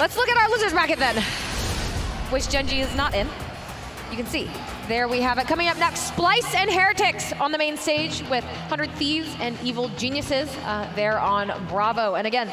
Let's look at our losers bracket then, which Gen G is not in. You can see, there we have it. Coming up next, Splyce and Heretics on the main stage with 100 Thieves and Evil Geniuses there on Bravo. And again,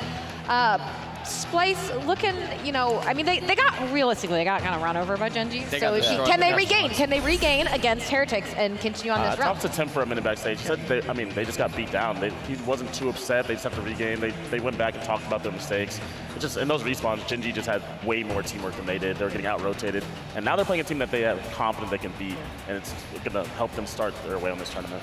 Splyce looking, you know, I mean, they got, realistically, they got kind of run over by Gen G. So can they regain? Can they regain against Heretics and continue on this run? Talked to Tim for a minute backstage. He said, they just got beat down. He wasn't too upset. They just have to regain. They went back and talked about their mistakes. It's just in those respawns, Gen G just had way more teamwork than they did. They were getting out-rotated. And now they're playing a team that they have confident they can beat. And it's going to help them start their way on this tournament.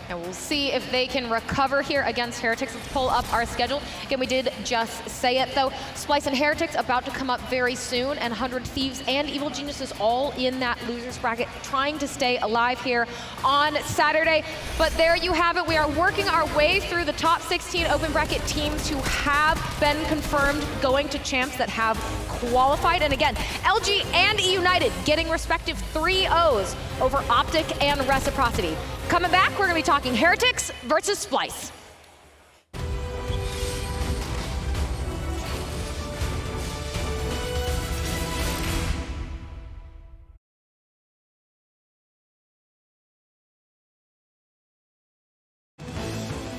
And we'll see if they can recover here against Heretics. Let's pull up our schedule. Again, we did just say it, though. Splyce and Heretics about to come up very soon, and 100 Thieves and Evil Geniuses all in that losers bracket, trying to stay alive here on Saturday. But there you have it. We are working our way through the top 16 open bracket teams who have been confirmed going to champs that have qualified. And again, LG and E United getting respective 3-0s over Optic and Reciprocity. Coming back, we're going to be talking Heretics versus Splyce.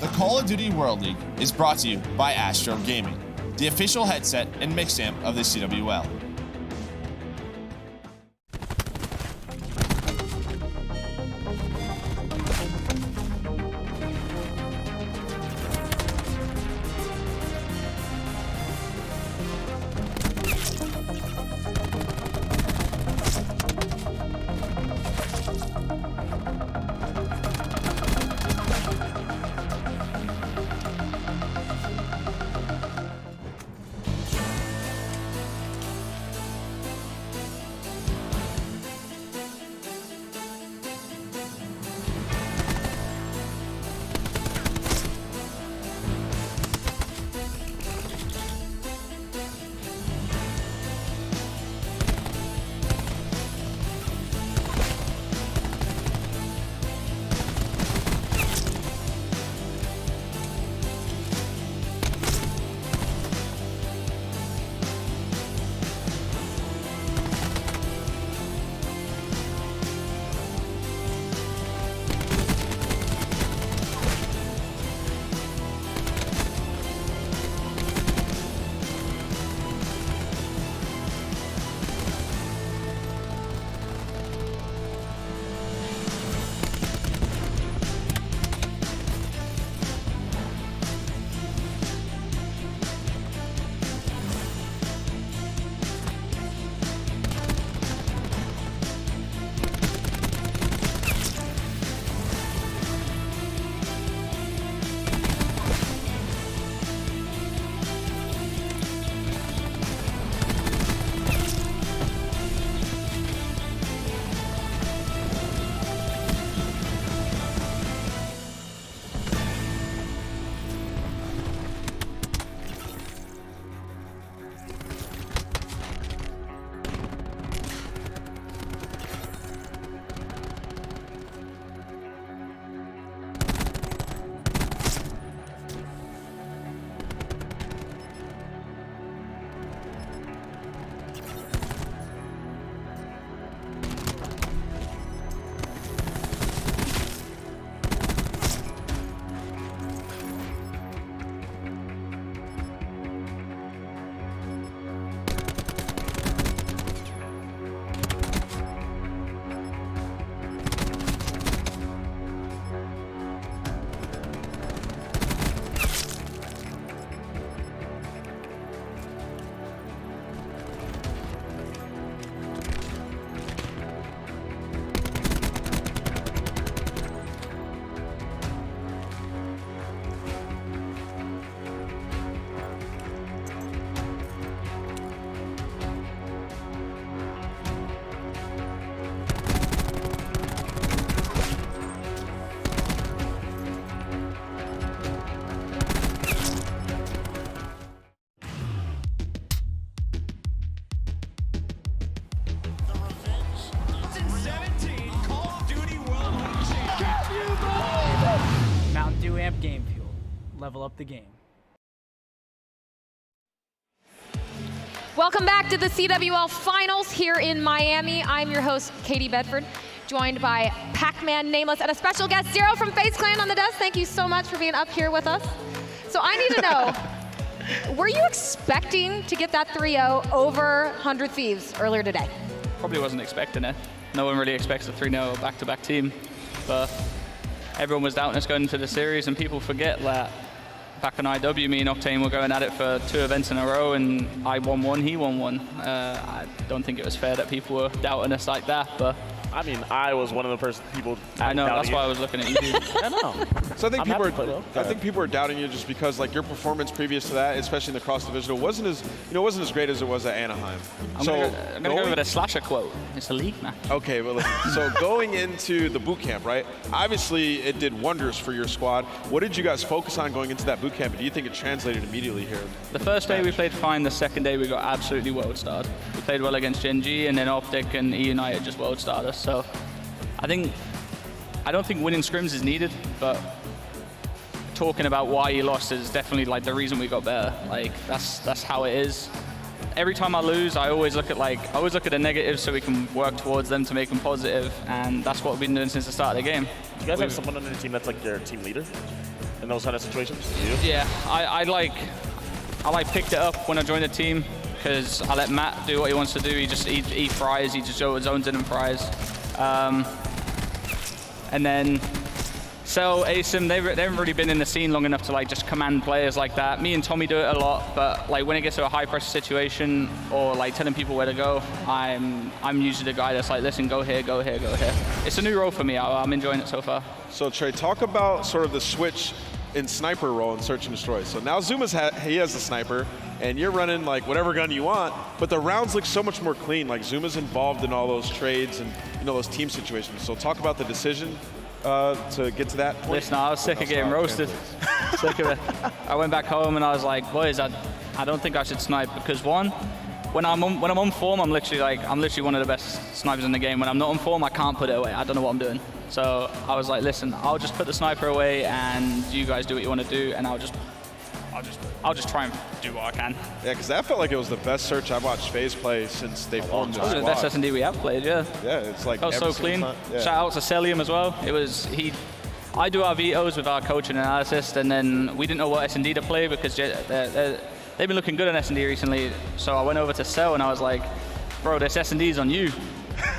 The Call of Duty World League is brought to you by Astro Gaming, the official headset and mix amp of the CWL. Game Fuel. Level up the game. Welcome back to the CWL Finals here in Miami. I'm your host, Katie Bedford, joined by Pac-Man Nameless and a special guest, Zero from FaZe Clan on the desk. Thank you so much for being up here with us. So I need to know, were you expecting to get that 3-0 over 100 Thieves earlier today? Probably wasn't expecting it. No one really expects a 3-0 back-to-back team. But everyone was doubting us going into the series, and people forget that back in IW, me and Octane were going at it for 2 events in a row, and I won one, he won one. I don't think it was fair that people were doubting us like that, but I mean, I was one of the people. I know, that's why I was looking at you. I know. So I think I people are doubting you just because like your performance previous to that, especially in the cross divisional, wasn't as great as it was at Anaheim. I'm gonna go with a Slasher quote. It's a league, man. Okay, but listen, so going into the boot camp, right? Obviously, it did wonders for your squad. What did you guys focus on going into that boot camp? Do you think it translated immediately here? The first day we played fine. The second day we got absolutely world starred. We played well against Gen G, and then Optic and E United just world starred us. So I don't think winning scrims is needed, but talking about why you lost is definitely like the reason we got better. Like that's how it is. Every time I lose, I always look at the negatives so we can work towards them to make them positive, and that's what we've been doing since the start of the game. Do you guys have someone on your team that's like your team leader in those kind of situations? Yeah, I picked it up when I joined the team because I let Matt do what he wants to do. He fries, he just zones in and fries. And then Cell, Asim, they haven't really been in the scene long enough to like just command players like that. Me and Tommy do it a lot, but like when it gets to a high pressure situation or like telling people where to go, I'm usually the guy that's like, listen, go here, go here, go here. It's a new role for me. I'm enjoying it so far. So Trey, talk about sort of the switch in sniper role in Search and Destroy. So now Zuma's he has the sniper, and you're running like whatever gun you want, but the rounds look so much more clean. Like Zuma's involved in all those trades and those team situations. So talk about the decision to get to that point. Listen, I was sick of getting roasted. Sick of it. I went back home and I was like, boys, I don't think I should snipe because one, when I'm on form, I'm literally one of the best snipers in the game. When I'm not on form, I can't put it away. I don't know what I'm doing. So I was like, listen, I'll just put the sniper away and you guys do what you want to do, and I'll just try and do what I can. Yeah, because that felt like it was the best Search I've watched FaZe play since they formed this It was the best S&D we have played, yeah. Yeah, it's like that was so clean. Yeah. Shout out to Celium as well. I do our vetoes with our coach and analysis, and then we didn't know what S&D to play because they've been looking good on S&D recently. So I went over to Cell and I was like, bro, this S&D's on you.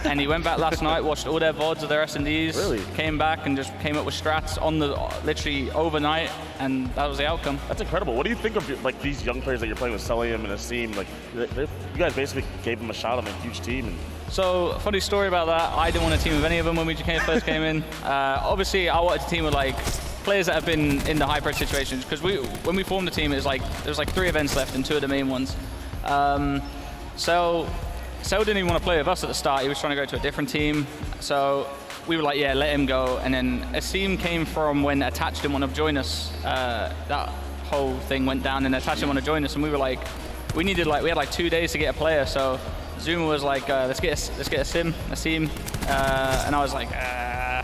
And he went back last night, watched all their VODs of their S&Ds, really? Came back and just came up with strats on literally overnight, and that was the outcome. That's incredible. What do you think of like these young players that you're playing with, Celium and Asim? Like, you guys basically gave them a shot on a huge team. And so, funny story about that. I didn't want to team with any of them when we first came in. Obviously, I wanted to team with like players that have been in the high pressure situations, because when we formed the team, there was like 3 events left and 2 of the main ones. Cell didn't even want to play with us at the start. He was trying to go to a different team. So we were like, yeah, let him go. And then Asim came from when Attach didn't want to join us. That whole thing went down and Attach didn't want to join us. And we were like, we had like 2 days to get a player. So Zuma was like, let's get Asim. And I was like, I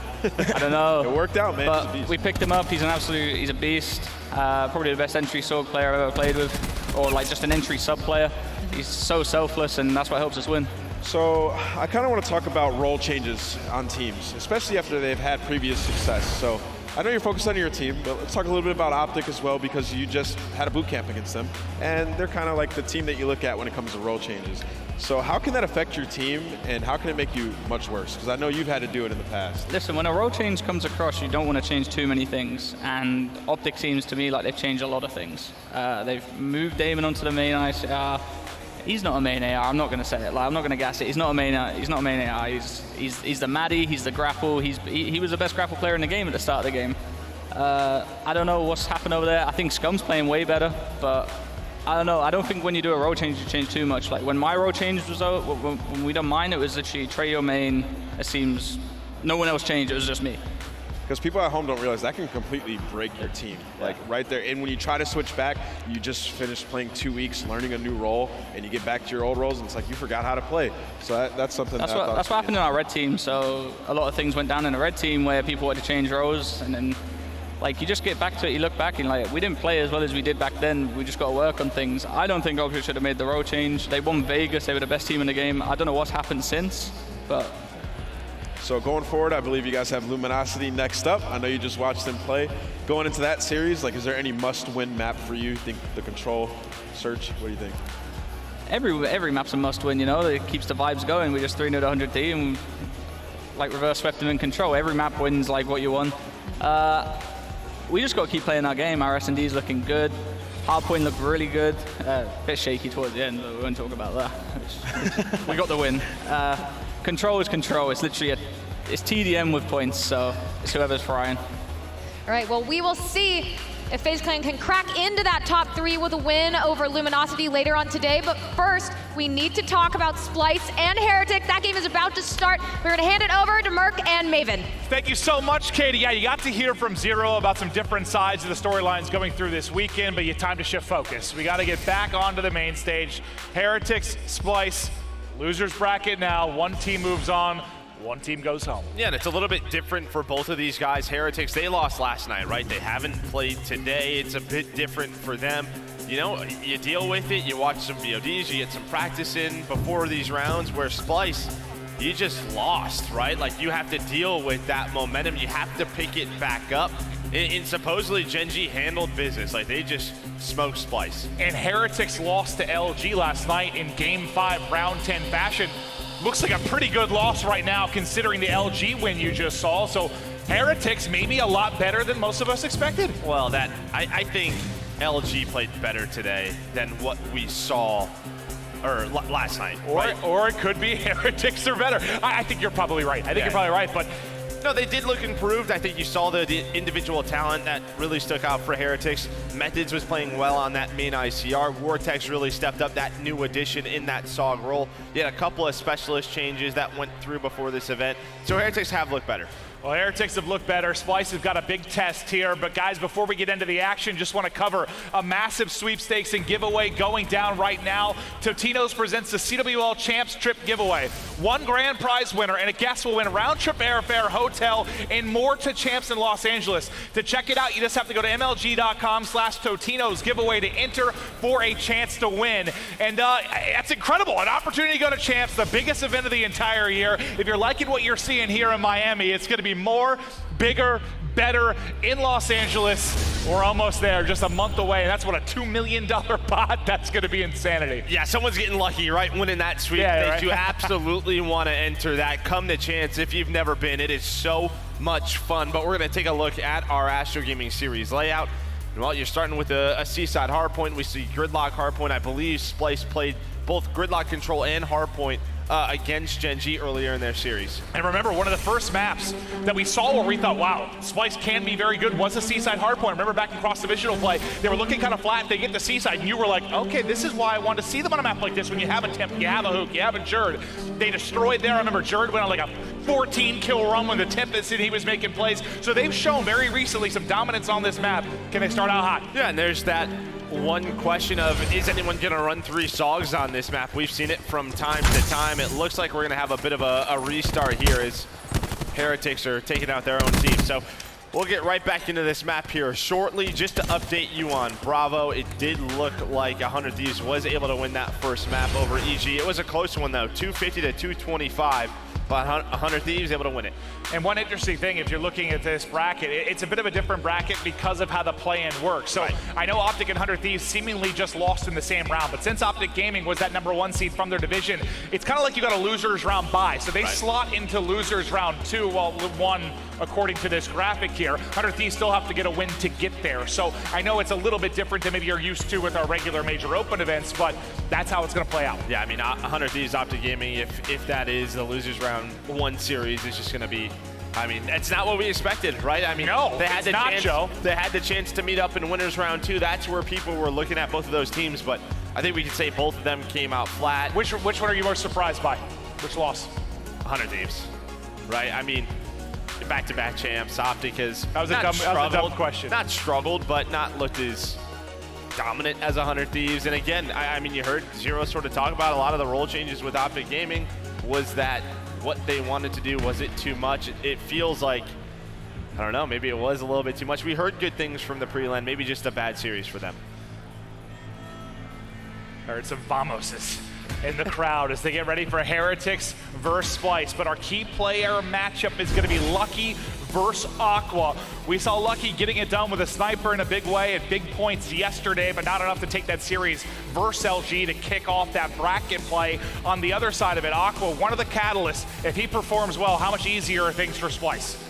don't know. It worked out, man. But we picked him up. He's a beast. Probably the best entry sword player I've ever played with, or like just an entry sub player. He's so selfless, and that's what helps us win. So I kind of want to talk about role changes on teams, especially after they've had previous success. So I know you're focused on your team, but let's talk a little bit about Optic as well, because you just had a boot camp against them, and they're kind of like the team that you look at when it comes to role changes. So how can that affect your team, and how can it make you much worse? Because I know you've had to do it in the past. Listen, when a role change comes across, you don't want to change too many things, and Optic seems to me like they've changed a lot of things. They've moved Damon onto the main ICR. He's not a main AR. I'm not going to say it. Like, I'm not going to gas it. He's not a main AR. He's the Maddie. He's the grapple. He was the best grapple player in the game at the start of the game. I don't know what's happened over there. I think Scum's playing way better, but I don't know. I don't think when you do a role change, you change too much. Like when my role change was out, when we done mine, it was literally Trey your main. It seems no one else changed. It was just me. Because people at home don't realize that can completely break your team. Like right there, and when you try to switch back, you just finished playing 2 weeks, learning a new role, and you get back to your old roles, and it's like you forgot how to play. So that's something that's what happened in our red team. So a lot of things went down in the red team where people had to change roles, and then like, you just get back to it, you look back and like, we didn't play as well as we did back then. We just got to work on things. I don't think Optic should have made the role change. They won Vegas, they were the best team in the game. I don't know what's happened since, but. So going forward, I believe you guys have Luminosity next up. I know you just watched them play. Going into that series, like, is there any must-win map for you? Think the Control, Search, what do you think? Every map's a must-win, you know. It keeps the vibes going. We just 3-0 100D and like reverse swept them in Control. Every map wins like what you won. We just got to keep playing our game. Our S&D is looking good. Hardpoint looked really good. A bit shaky towards the end, but we won't talk about that. We got the win. Control is Control. It's literally it's TDM with points, so it's whoever's frying. All right, well, we will see if FaZe Clan can crack into that top 3 with a win over Luminosity later on today. But first, we need to talk about Splyce and Heretics. That game is about to start. We're going to hand it over to Merc and Maven. Thank you so much, Katie. Yeah, you got to hear from Zero about some different sides of the storylines going through this weekend, but you time to shift focus. We got to get back onto the main stage. Heretics, Splyce, losers bracket now. One team moves on. One team goes home. Yeah, and it's a little bit different for both of these guys. Heretics, they lost last night, right? They haven't played today. It's a bit different for them. You know, you deal with it, you watch some VODs, you get some practice in before these rounds, where Splyce, you just lost, right? Like, you have to deal with that momentum. You have to pick it back up. And supposedly Gen G handled business. Like, they just smoked Splyce. And Heretics lost to LG last night in Game 5, Round 10 fashion. Looks like a pretty good loss right now considering the LG win you just saw. So Heretics maybe a lot better than most of us expected. Well, I think LG played better today than what we saw last night. Or it could be Heretics are better. I think you're probably right. I think you're probably right, but no, they did look improved. I think you saw the individual talent that really stuck out for Heretics. Methods was playing well on that main ICR. Vortex really stepped up, that new addition in that SOG role. You had a couple of specialist changes that went through before this event. So Heretics have looked better. Well, Heretics have looked better. Splyce has got a big test here. But guys, before we get into the action, just want to cover a massive sweepstakes and giveaway going down right now. Totino's presents the CWL Champs Trip giveaway. One grand prize winner and a guest will win round trip airfare, hotel, and more to Champs in Los Angeles. To check it out, you just have to go to mlg.com/Totino's giveaway to enter for a chance to win. And that's incredible. An opportunity to go to Champs, the biggest event of the entire year. If you're liking what you're seeing here in Miami, it's going to be more, bigger, better in Los Angeles. We're almost there, just a month away. And that's what, a $2 million pot? That's going to be insanity. Yeah, someone's getting lucky, right? Winning that sweepstakes. Yeah, right? You absolutely want to enter that. Come to Chance if you've never been. It is so much fun. But we're going to take a look at our Astro Gaming Series layout. And well, you're starting with a Seaside Hardpoint. We see Gridlock Hardpoint. I believe Splyce played both Gridlock Control and Hardpoint against Gen G earlier in their series. And remember, one of the first maps that we saw where we thought, wow, Splyce can be very good was the Seaside Hardpoint. Remember back in cross-divisional play, they were looking kind of flat, they get to Seaside, and you were like, okay, this is why I wanted to see them on a map like this when you have a Temp, you have a Hook, you have a Jerd. They destroyed there. I remember Jerd went on like a 14-kill run when the Tempest and he was making plays. So they've shown very recently some dominance on this map. Can they start out hot? Yeah, and there's that one question of, is anyone going to run 3 SOGs on this map? We've seen it from time to time. It looks like we're going to have a bit of a restart here as Heretics are taking out their own team. So we'll get right back into this map here shortly. Just to update you on Bravo, it did look like 100 Thieves was able to win that first map over EG. It was a close one though, 250 to 225. But 100 Thieves able to win it. And one interesting thing, if you're looking at this bracket, it's a bit of a different bracket because of how the play-in works. So I know Optic and 100 Thieves seemingly just lost in the same round, but since Optic Gaming was that #1 seed from their division, it's kind of like you got a losers round bye. So they slot into losers round 2, well, 1 according to this graphic here. 100 Thieves still have to get a win to get there. So I know it's a little bit different than maybe you're used to with our regular major open events, but that's how it's going to play out. Yeah, I mean, 100 Thieves Optic Gaming, if that is the losers round 1 series, it's just going to be, I mean, it's not what we expected, right? I mean, no, they had They had the chance to meet up in winners round 2. That's where people were looking at both of those teams, but I think we can say both of them came out flat. Which one are you most surprised by? Which loss? 100 Thieves, right? I mean, back-to-back champs. Optic has that was a dumb question. Not struggled, but not looked as dominant as 100 Thieves. And again, I mean, you heard Zero sort of talk about a lot of the role changes with Optic Gaming. Was that what they wanted to do? Was it too much? It feels like I don't know, maybe it was a little bit too much. We heard good things from the pre-land, maybe just a bad series for them. Heard some vamoses in the crowd as they get ready for Heretics versus Splyce. But our key player matchup is going to be Lucky versus Aqua. We saw Lucky getting it done with a sniper in a big way at big points yesterday, but not enough to take that series versus LG to kick off that bracket play. On the other side of it, Aqua, one of the catalysts. If he performs well, how much easier are things for Splyce?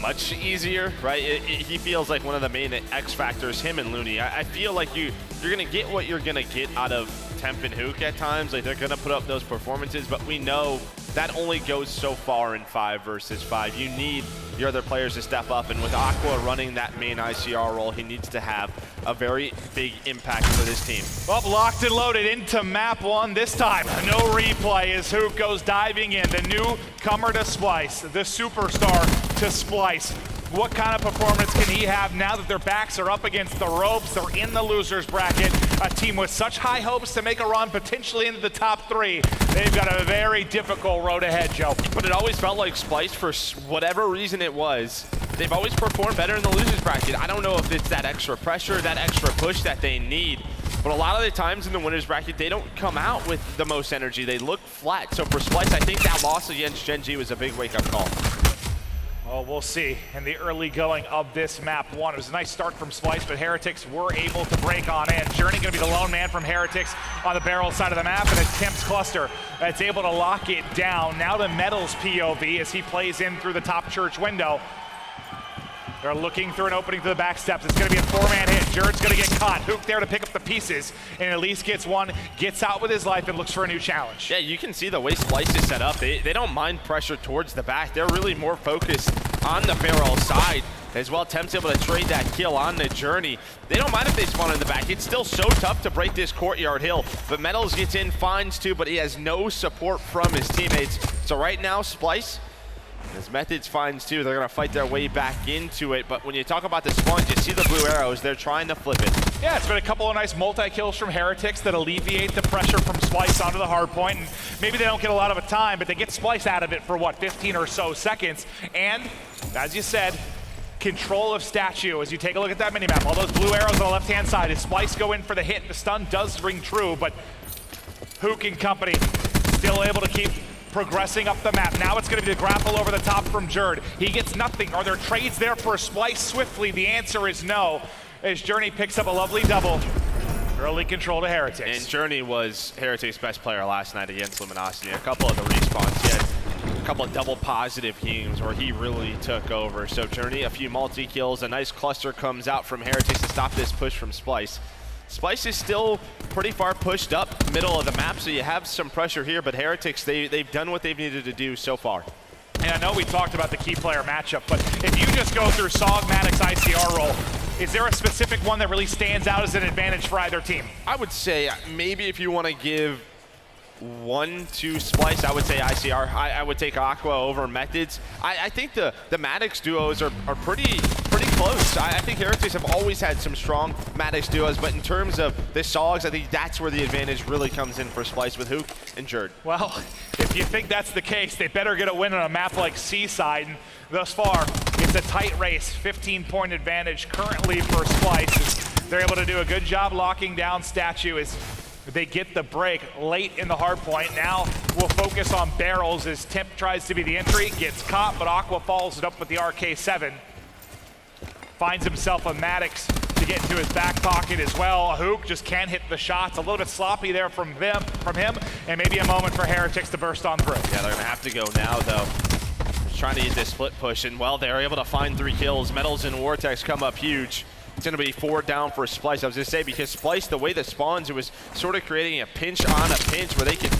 Much easier, right? He feels like one of the main X factors, him and Looney. I feel like you're going to get what you're going to get out of Temp and Hook at times. Like, they're going to put up those performances, but we know that only goes so far in 5 versus 5. You need your other players to step up, and with Aqua running that main ICR role, he needs to have a very big impact for this team. Well, locked and loaded into map 1 this time. No replay as Hook goes diving in. The newcomer to Splyce, the superstar to Splyce. What kind of performance can he have now that their backs are up against the ropes? They're in the losers bracket. A team with such high hopes to make a run potentially into the top 3. They've got a very difficult road ahead, Joe. But it always felt like Splyce, for whatever reason it was, they've always performed better in the losers bracket. I don't know if it's that extra pressure, that extra push that they need, but a lot of the times in the winners bracket, they don't come out with the most energy. They look flat. So for Splyce, I think that loss against Gen G was a big wake-up call. Well, we'll see in the early going of this map 1. It was a nice start from Splyce, but Heretics were able to break on in. Journey going to be the lone man from Heretics on the barrel side of the map, and it's Temp's cluster that's able to lock it down. Now the Metals POV as he plays in through the top church window. They're looking through an opening to the back steps. It's going to be a 4-man hit. Jared's going to get caught. Hook there to pick up the pieces, and at least gets one, gets out with his life, and looks for a new challenge. Yeah, you can see the way Splyce is set up. They don't mind pressure towards the back. They're really more focused on the barrel side as well. Temp's able to trade that kill on the Journey. They don't mind if they spawn in the back. It's still so tough to break this courtyard hill, but Metals gets in, finds 2, but he has no support from his teammates. So right now, Splyce, as Methods finds 2, they're going to fight their way back into it. But when you talk about the spawns, you see the blue arrows. They're trying to flip it. Yeah, it's been a couple of nice multi-kills from Heretics that alleviate the pressure from Splyce onto the Hardpoint. And maybe they don't get a lot of a time, but they get Splyce out of it for, what, 15 or so seconds. And, as you said, control of statue as you take a look at that minimap. All those blue arrows on the left-hand side. As Splyce go in for the hit, the stun does ring true, but Hook and company still able to keep progressing up the map. Now it's going to be the grapple over the top from Jerd. He gets nothing. Are there trades there for Splyce swiftly? The answer is no, as Journey picks up a lovely double. Early control to Heretics. And Journey was Heretics' best player last night against Luminosity. A couple of the respawns, he had a couple of double positive games where he really took over. So Journey, a few multi-kills, a nice cluster comes out from Heretics to stop this push from Splyce. Splyce is still pretty far pushed up middle of the map, so you have some pressure here, but Heretics, they've done what they've needed to do so far. And I know we talked about the key player matchup, but if you just go through Sog, Maddox, ICR role, is there a specific one that really stands out as an advantage for either team? I would say maybe if you want to give one to Splyce, I would say ICR. I would take Aqua over Methods. I think the Maddox duos are pretty close. I think Heretics have always had some strong Maddox duos, but in terms of the Sogs, I think that's where the advantage really comes in for Splyce with Hook and Jerd. Well, if you think that's the case, they better get a win on a map like Seaside. And thus far, it's a tight race. 15-point advantage currently for Splyce. They're able to do a good job locking down Statue as they get the break late in the hard point. Now we'll focus on barrels as Temp tries to be the entry, gets caught, but Aqua follows it up with the RK7. Finds himself a Maddox to get into his back pocket as well. Hook just can't hit the shots. A little bit sloppy there from him, and maybe a moment for Heretics to burst on through. Yeah, they're gonna have to go now though. Just trying to get this split push, and well, they're able to find 3 kills. Metals and Vortex come up huge. It's going to be 4 down for Splyce. I was going to say, because Splyce, the way the spawns, it was sort of creating a pinch on a pinch where they could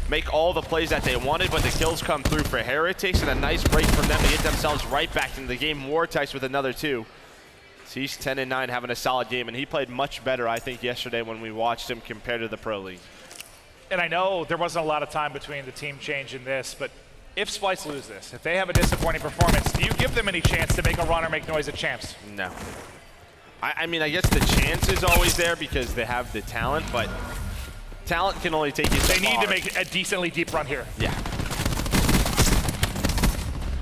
make all the plays that they wanted, but the kills come through for Heretics, and a nice break from them to get themselves right back into the game. Vortex with another 2. So he's 10-9, having a solid game, and he played much better, I think, yesterday when we watched him compared to the Pro League. And I know there wasn't a lot of time between the team change and this, but if Splyce lose this, if they have a disappointing performance, do you give them any chance to make a run or make noise at Champs? No. I mean, I guess the chance is always there because they have the talent, but talent can only take you so far. They need to make a decently deep run here. Yeah.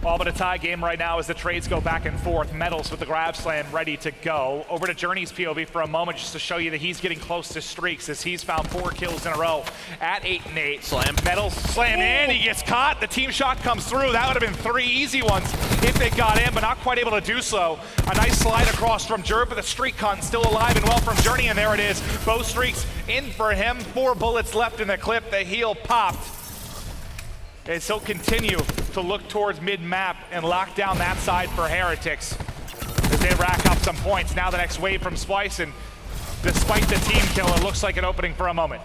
All but a tie game right now as the trades go back and forth. Metals with the grab slam ready to go. Over to Journey's POV for a moment just to show you that he's getting close to streaks as he's found 4 kills in a row at 8 and 8. Slam. Metals slam in, he gets caught. The team shot comes through. That would have been 3 easy ones if they got in, but not quite able to do so. A nice slide across from Jerv, but the streak con still alive and well from Journey, and there it is. Both streaks in for him. 4 bullets left in the clip. The heel popped. As he'll continue to look towards mid-map and lock down that side for Heretics as they rack up some points. Now the next wave from Splyce, and despite the team kill, it looks like an opening for a moment.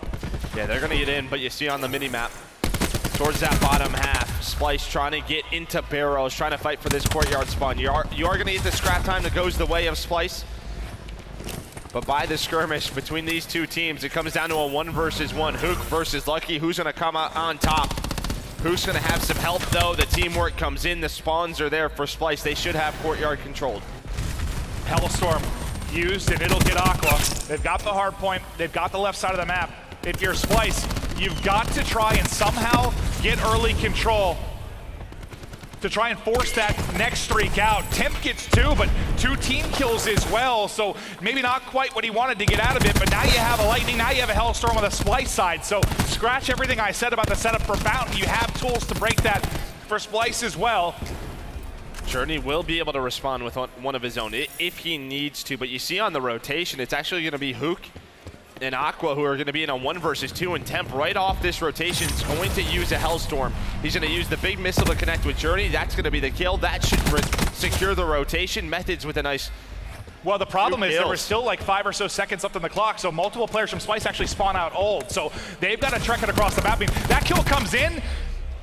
Yeah, they're gonna get in, but you see on the mini-map, towards that bottom half, Splyce trying to get into barrels, trying to fight for this courtyard spawn. You are gonna get the scrap time that goes the way of Splyce. But by the skirmish between these two teams, it comes down to a 1 versus 1. Hook versus Lucky. Who's gonna come out on top? Who's gonna have some help though? The teamwork comes in, the spawns are there for Splyce. They should have courtyard controlled. Hellstorm used, and it'll get Aqua. They've got the hard point, they've got the left side of the map. If you're Splyce, you've got to try and somehow get early control to try and force that next streak out. Temp gets 2, but 2 team kills as well, so maybe not quite what he wanted to get out of it, but now you have a Lightning, now you have a Hellstorm on the Splyce side, so scratch everything I said about the setup for Fountain. You have tools to break that for Splyce as well. Journey will be able to respond with one of his own if he needs to, but you see on the rotation, it's actually gonna be Hook and Aqua who are going to be in a 1 versus 2, and Temp right off this rotation is going to use a Hellstorm. He's going to use the big missile to connect with Journey. That's going to be the kill. That should secure the rotation. Methods with a nice... Well, the problem is there were still like 5 or so seconds left on the clock, so multiple players from Splyce actually spawn out ult. So they've got to trek it across the map. I mean, that kill comes in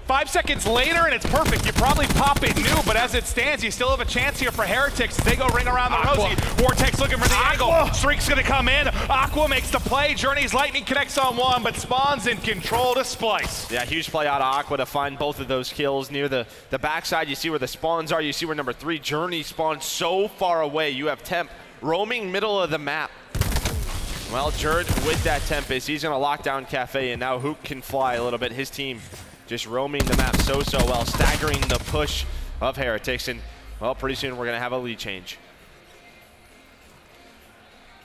5 seconds later, and it's perfect. You probably pop it new, but as it stands, you still have a chance here for Heretics. They go ring around the Rosie. Vortex looking for the angle. Streak's gonna come in. Aqua makes the play. Journey's Lightning connects on 1, but spawns in control to Splyce. Yeah, huge play out of Aqua to find both of those kills near the backside. You see where the spawns are. You see where number 3, Journey, spawns so far away. You have Temp roaming middle of the map. Well, Jerd with that Tempest, he's gonna lock down Cafe, and now Hook can fly a little bit. His team just roaming the map so well, staggering the push of Heretics, and well, pretty soon we're gonna have a lead change.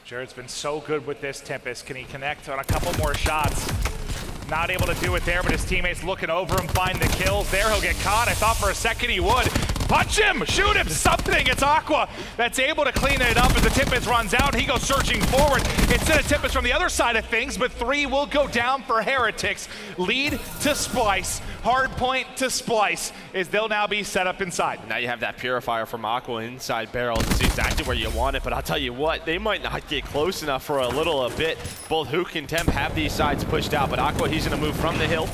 Jared's been so good with this Tempest. Can he connect on a couple more shots? Not able to do it there, but his teammates looking over him, find the kills. There, he'll get caught. I thought for a second he would. Punch him, shoot him, something. It's Aqua that's able to clean it up as the Tempest runs out. He goes searching forward. Instead of Tempest from the other side of things, but 3 will go down for Heretics. Lead to Splyce, Hardpoint to Splyce, as they'll now be set up inside. Now you have that Purifier from Aqua inside barrels. It's exactly where you want it, but I'll tell you what, they might not get close enough for a bit. Both Hook and Temp have these sides pushed out, but Aqua, he's gonna move from the hill.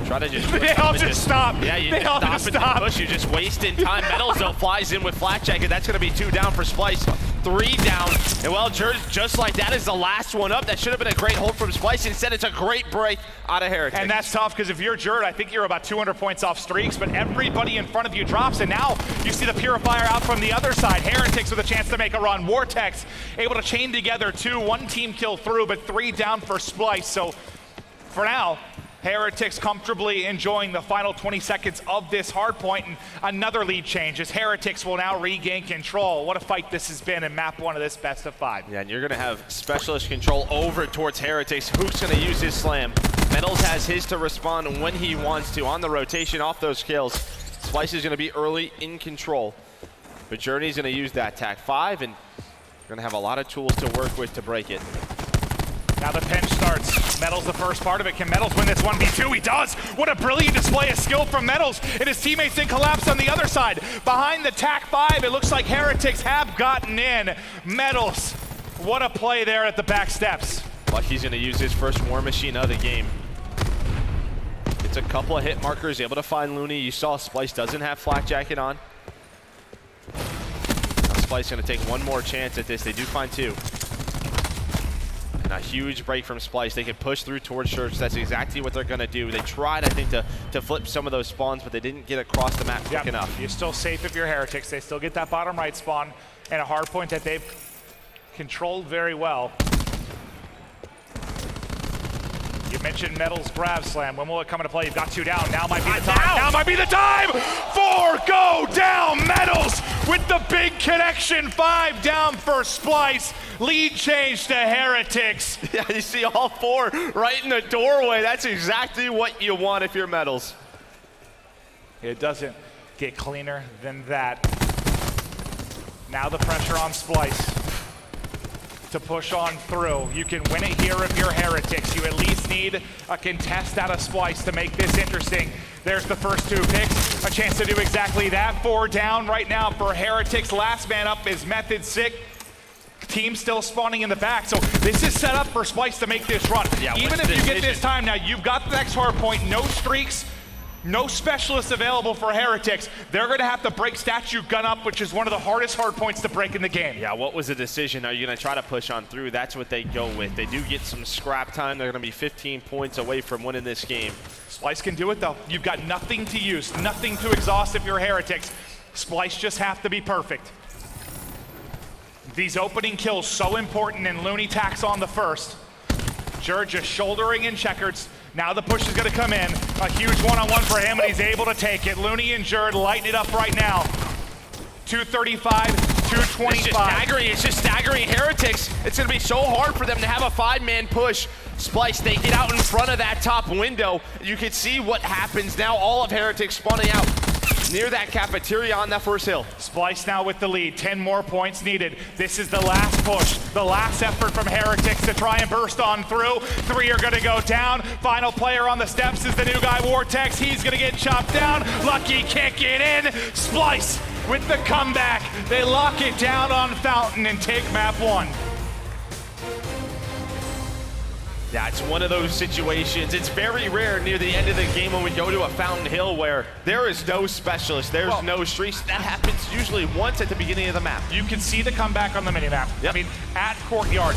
Try to just they all just stop. Yeah, you they all just stop. Push. You're just wasting time. Metals though flies in with Flak Jacket. That's going to be 2 down for Splyce. 3 down. And well, just like that is the last one up. That should have been a great hold from Splyce. Instead, it's a great break out of Heretics. And that's tough because if you're Jerd, I think you're about 200 points off streaks, but everybody in front of you drops, and now you see the Purifier out from the other side. Heretics with a chance to make a run. Vortex able to chain together 2, 1 team kill through, but 3 down for Splyce. So for now, Heretics comfortably enjoying the final 20 seconds of this hard point, and another lead change as Heretics will now regain control. What a fight this has been in map 1 of this best of 5. Yeah, and you're gonna have specialist control over towards Heretics. Hook's gonna use his slam. Metals has his to respond when he wants to on the rotation off those kills. Splyce is gonna be early in control, but Journey's gonna use that tac 5, and you're gonna have a lot of tools to work with to break it. Now the pinch starts. Metals the first part of it. Can Metals win this 1v2? He does! What a brilliant display of skill from Metals, and his teammates then collapse on the other side. Behind the tac 5, it looks like Heretics have gotten in. Metals, what a play there at the back steps. Lucky's gonna use his first War Machine of the game. It's a couple of hit markers, able to find Looney. You saw Splyce doesn't have Flak Jacket on. Now Splyce gonna take one more chance at this. They do find 2. And a huge break from Splyce. They can push through towards Church. That's exactly what they're going to do. They tried, I think, to flip some of those spawns, but they didn't get across the map quick enough. You're still safe if you're Heretics. They still get that bottom right spawn and a hard point that they've controlled very well. You mentioned Metal's grab slam. When will it come into play? You've got 2 down. Now might be the time. Now might be the time. 4 go down. Metals with the big connection. 5 down for Splyce. Lead change to Heretics. Yeah, you see all 4 right in the doorway. That's exactly what you want if you're Metals. It doesn't get cleaner than that. Now the pressure on Splyce to push on through. You can win it here if you're Heretics. You at least need a contest out of Splyce to make this interesting. There's the first 2 picks. A chance to do exactly that. 4 down right now for Heretics. Last man up is Method Sick. Team still spawning in the back. So this is set up for Splyce to make this run. Yeah, even if you get this time now, you've got the next hard point, no streaks, no specialists available for Heretics. They're going to have to break statue gun up, which is one of the hardest hard points to break in the game. Yeah, what was the decision? Are you going to try to push on through? That's what they go with. They do get some scrap time. They're going to be 15 points away from winning this game. Splyce can do it, though. You've got nothing to use, nothing to exhaust if you're Heretics. Splyce just have to be perfect. These opening kills so important, and Looney tacks on the first. Jur just shouldering in checkers. Now the push is going to come in. A huge one-on-one for him, and he's able to take it. Looney and Jur lighting it up right now. 235, 225. It's just staggering Heretics. It's going to be so hard for them to have a 5-man push. Splyce, they get out in front of that top window. You can see what happens now. All of Heretics spawning out near that cafeteria on that first hill. Splyce now with the lead, 10 more points needed. This is the last push, the last effort from Heretics to try and burst on through. 3 are gonna go down. Final player on the steps is the new guy, Vortex. He's gonna get chopped down. Lucky kick it in. Splyce with the comeback. They lock it down on Fountain and take map 1. Yeah, it's one of those situations. It's very rare near the end of the game when we go to a Fountain Hill where there is no specialist, there's no streaks. That happens usually once at the beginning of the map. You can see the comeback on the minimap. Yep. I mean, at Courtyard,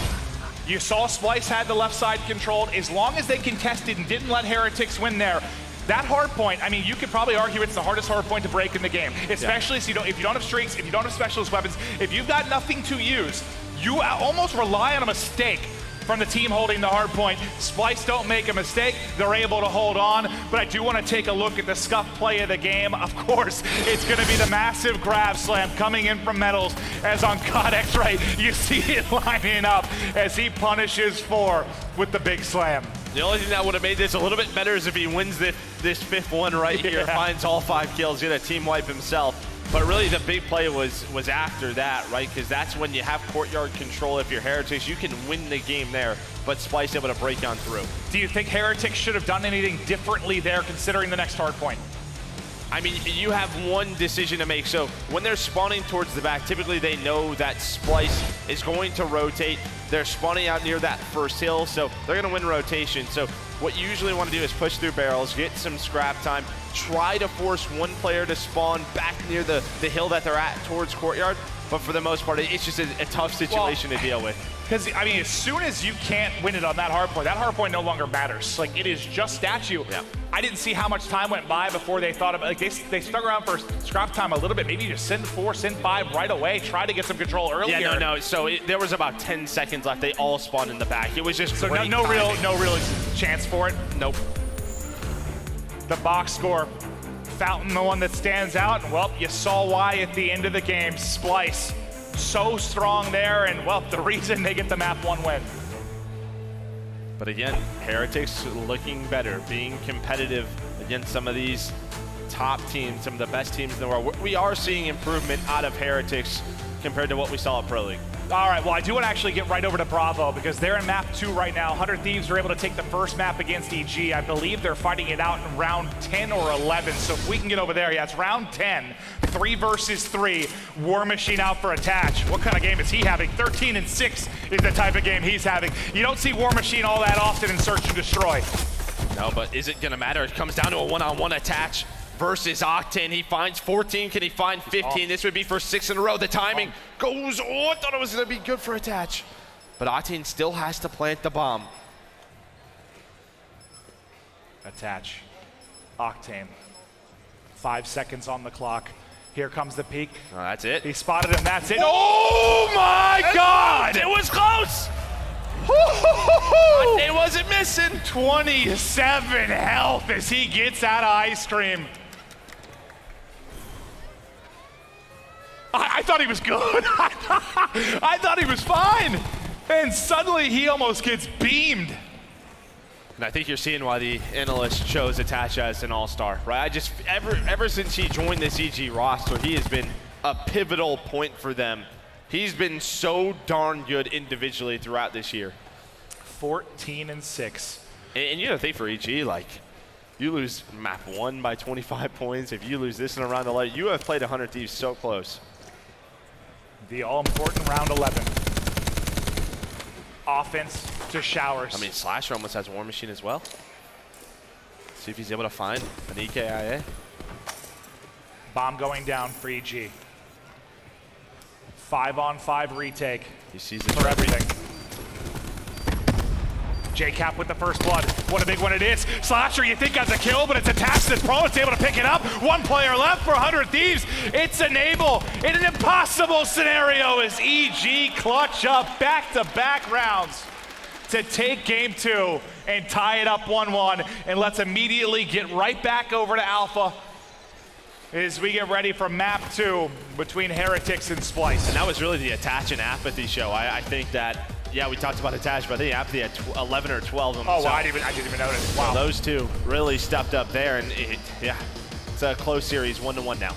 you saw Splyce had the left side controlled. As long as they contested and didn't let Heretics win there, that hard point, I mean, you could probably argue it's the hardest hard point to break in the game, especially if you don't have streaks, if you don't have specialist weapons, if you've got nothing to use, you almost rely on a mistake from the team holding the hard point. Splyce don't make a mistake, they're able to hold on, but I do want to take a look at the scuff play of the game. Of course, it's going to be the massive grab slam coming in from Metals, as on God X-Ray, you see it lining up as he punishes 4 with the big slam. The only thing that would have made this a little bit better is if he wins this 5th one right here, finds all 5 kills, get a team wipe himself. But really the big play was after that, right? Because that's when you have Courtyard control. If you're Heretics, you can win the game there, but Splyce able to break on through. Do you think Heretics should have done anything differently there considering the next hard point? I mean, you have one decision to make. So when they're spawning towards the back, typically they know that Splyce is going to rotate. They're spawning out near that first hill, so they're going to win rotation. So what you usually want to do is push through barrels, get some scrap time, try to force one player to spawn back near the hill that they're at towards Courtyard. But for the most part, it's just a tough situation to deal with. Because, I mean, as soon as you can't win it on that hard point no longer matters. Like, it is just statue. Yeah. I didn't see how much time went by before they thought about, like, they stuck around for scrap time a little bit. Maybe just send 4, send 5 right away, try to get some control earlier. Yeah, no. So there was about 10 seconds left. They all spawned in the back. It was just so great no real chance for it. Nope. The box score. Fountain, the one that stands out. And, well, you saw why at the end of the game. Splyce, so strong there, and, well, the reason they get the map 1 win. But again, Heretics looking better, being competitive against some of these top teams, some of the best teams in the world. We are seeing improvement out of Heretics compared to what we saw at Pro League. All right, well, I do want to actually get right over to Bravo because they're in map 2 right now. 100 Thieves are able to take the first map against EG. I believe they're fighting it out in round 10 or 11. So if we can get over there, yeah, it's round 10. 3 versus 3. War Machine out for attach. What kind of game is he having? 13-6 is the type of game he's having. You don't see War Machine all that often in Search and Destroy. No, but is it going to matter? It comes down to a one-on-one attach versus Octane. He finds 14. Can he find 15? This would be for 6 in a row. The timing goes, I thought it was going to be good for attach. But Octane still has to plant the bomb. Attach. Octane. 5 seconds on the clock. Here comes the peek. Oh, that's it. He spotted him. That's it. Oh my God! It was close! It wasn't missing. 27 health as he gets out of ice cream. I thought he was good. I thought he was fine. And suddenly he almost gets beamed. And I think you're seeing why the analysts chose Attach as an all-star, right? Ever since he joined this EG roster, he has been a pivotal point for them. He's been so darn good individually throughout this year. 14-6. And you know, the thing for EG, like, you lose map 1 by 25 points. If you lose this in a round of light, you have played 100 Thieves so close. The all-important round 11. Offense to showers. I mean, Slasher almost has War Machine as well. See if he's able to find an EKIA. Bomb going down for EG. 5-on-5 retake. He sees it for everything. J-Cap with the first blood. What a big one it is. Slasher, you think has a kill, but it's attached to this pro. It's able to pick it up. One player left for 100 Thieves. It's Enable in an impossible scenario as EG clutch up back-to-back rounds to take game 2 and tie it up 1-1. And let's immediately get right back over to Alpha as we get ready for map 2 between Heretics and Splyce. And that was really the Attach and Apathy show. I think that, yeah, we talked about Attach, but I think Apathy had 11 or 12 of them. Oh, wow, I didn't even notice. Wow. So those two really stepped up there, and yeah, it's a close series, 1-1 now.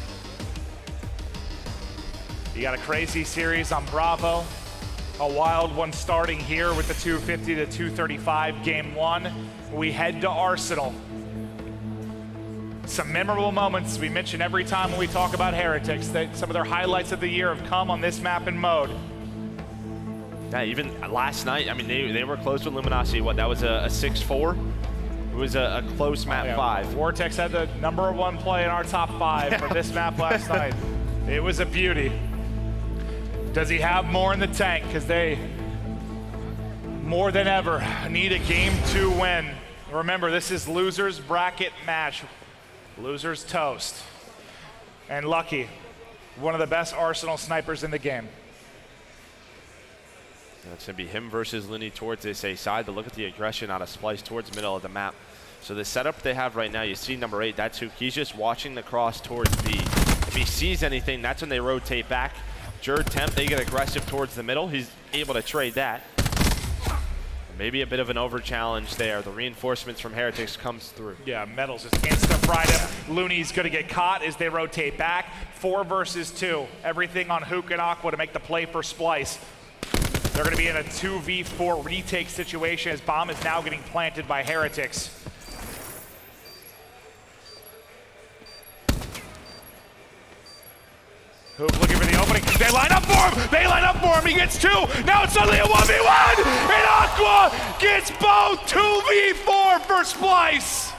You got a crazy series on Bravo. A wild one starting here with the 250 to 235 game 1. We head to Arsenal. Some memorable moments we mention every time when we talk about Heretics, that some of their highlights of the year have come on this map and mode. Yeah, even last night, I mean, they were close with Luminosity. What, that was a 6-4? It was a close map 5. Vortex had the #1 play in our top 5 for this map last night. It was a beauty. Does he have more in the tank? Because they, more than ever, need a game 2 win. Remember, this is losers bracket match. Losers toast. And Lucky, one of the best Arsenal snipers in the game. It's going to be him versus Linny towards this A side, but look at the aggression out of Splyce towards the middle of the map. So the setup they have right now, you see number 8, that's Hook. He's just watching the cross towards B. If he sees anything, that's when they rotate back. Jerd Temp, they get aggressive towards the middle. He's able to trade that. Maybe a bit of an over challenge there. The reinforcements from Heretics comes through. Yeah, Metals just insta-fried him. Looney's gonna get caught as they rotate back. 4 versus 2. Everything on Hook and Aqua to make the play for Splyce. They're gonna be in a 2v4 retake situation as bomb is now getting planted by Heretics. Hook looking for the opening. They line up for him. They line up for him. He gets 2. Now it's suddenly a 1v1. And Aqua gets both 2v4 for Splyce.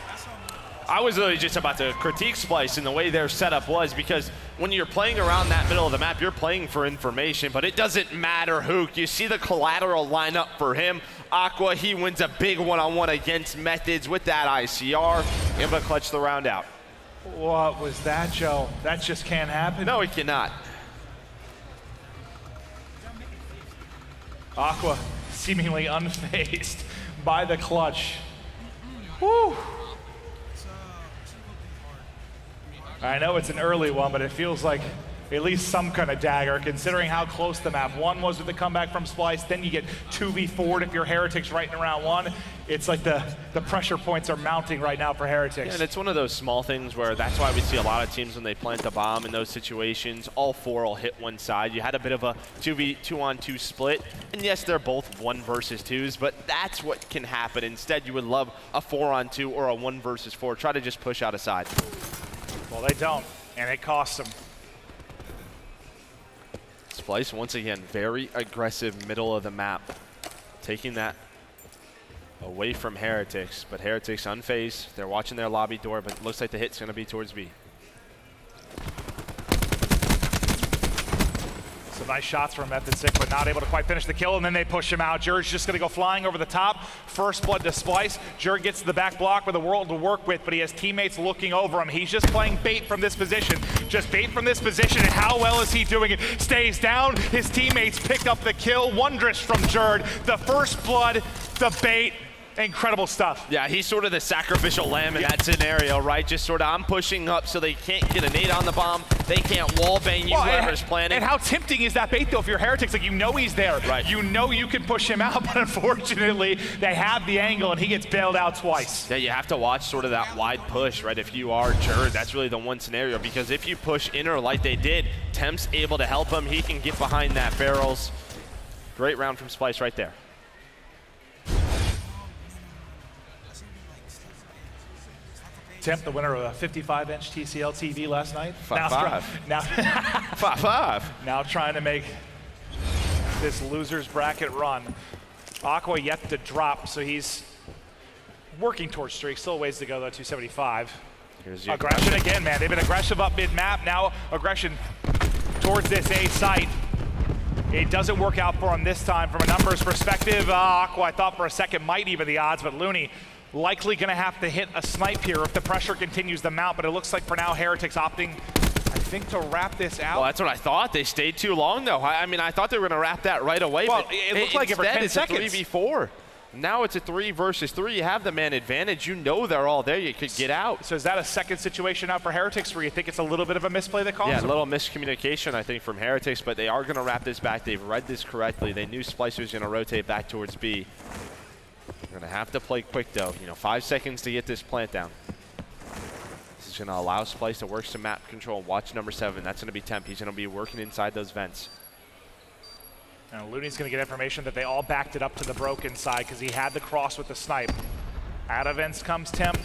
I was really just about to critique Splyce in the way their setup was, because when you're playing around that middle of the map, you're playing for information, but it doesn't matter who. You see the collateral line up for him. Aqua, he wins a big one-on-one against Methods with that ICR. Able to clutch the round out. What was that, Joe? That just can't happen. No, it cannot. Aqua seemingly unfazed by the clutch. Woo! I know it's an early one, but it feels like at least some kind of dagger, considering how close the map 1 was with the comeback from Splyce. Then you get 2v4'd if you're Heretics right in round 1. It's like the pressure points are mounting right now for Heretics. Yeah, and it's one of those small things where that's why we see a lot of teams when they plant the bomb in those situations, all 4 will hit one side. You had a bit of a 2v2-on-2 split, and yes, they're both 1 versus 2s, but that's what can happen. Instead, you would love a 4-on-2 or a 1 versus 4. Try to just push out a side. Well, they don't, and it costs them. Splyce, once again, very aggressive middle of the map. Taking that away from Heretics, but Heretics unfazed. They're watching their lobby door, but it looks like the hit's going to be towards B. Some nice shots from Method Sick, but not able to quite finish the kill, and then they push him out. Jerd's just gonna go flying over the top. First blood to Splyce. Jerd gets to the back block with a world to work with, but he has teammates looking over him. He's just playing bait from this position. Just bait from this position, and how well is he doing it? Stays down, his teammates pick up the kill. Wondrous from Jerd. The first blood, the bait. Incredible stuff. Yeah, he's sort of the sacrificial lamb in that scenario, right? Just sort of, I'm pushing up so they can't get a nade on the bomb. They can't wall bang you, whoever's planning. And how tempting is that bait, though, if you're Heretics? Like, you know he's there. Right. You know you can push him out, but unfortunately, they have the angle, and he gets bailed out twice. Yeah, you have to watch sort of that wide push, right? If you are Jerd, that's really the one scenario, because if you push inner like they did, Temp's able to help him. He can get behind that barrels. Great round from Splyce right there. Temp, the winner of a 55-inch TCL TV last night. Now trying to make this loser's bracket run. Aqua yet to drop, so he's working towards streak. Still a ways to go, though, 275. Here's your aggression again, man. They've been aggressive up mid-map. Now aggression towards this A site. It doesn't work out for him this time from a numbers perspective. Aqua, I thought for a second, might even the odds, but Looney likely going to have to hit a snipe here if the pressure continues to mount, but it looks like for now Heretics opting, I think, to wrap this out. Well, that's what I thought. They stayed too long, though. I mean, I thought they were going to wrap that right away, well, but it looked like it for 10 seconds. It's a 3v4. Now it's a 3 versus 3. You have the man advantage. You know they're all there. You could get out. So is that a second situation out for Heretics where you think it's a little bit of a misplay that caused Yeah, them? a little miscommunication, I think, from Heretics, but they are going to wrap this back. They've read this correctly. They knew Splyce was going to rotate back towards B. They're going to have to play quick, though. 5 seconds to get this plant down. This is going to allow Splyce to work some map control. Watch number 7. That's going to be Temp. He's going to be working inside those vents. Now Looney's going to get information that they all backed it up to the broken side because he had the cross with the snipe. Out of vents comes Temp.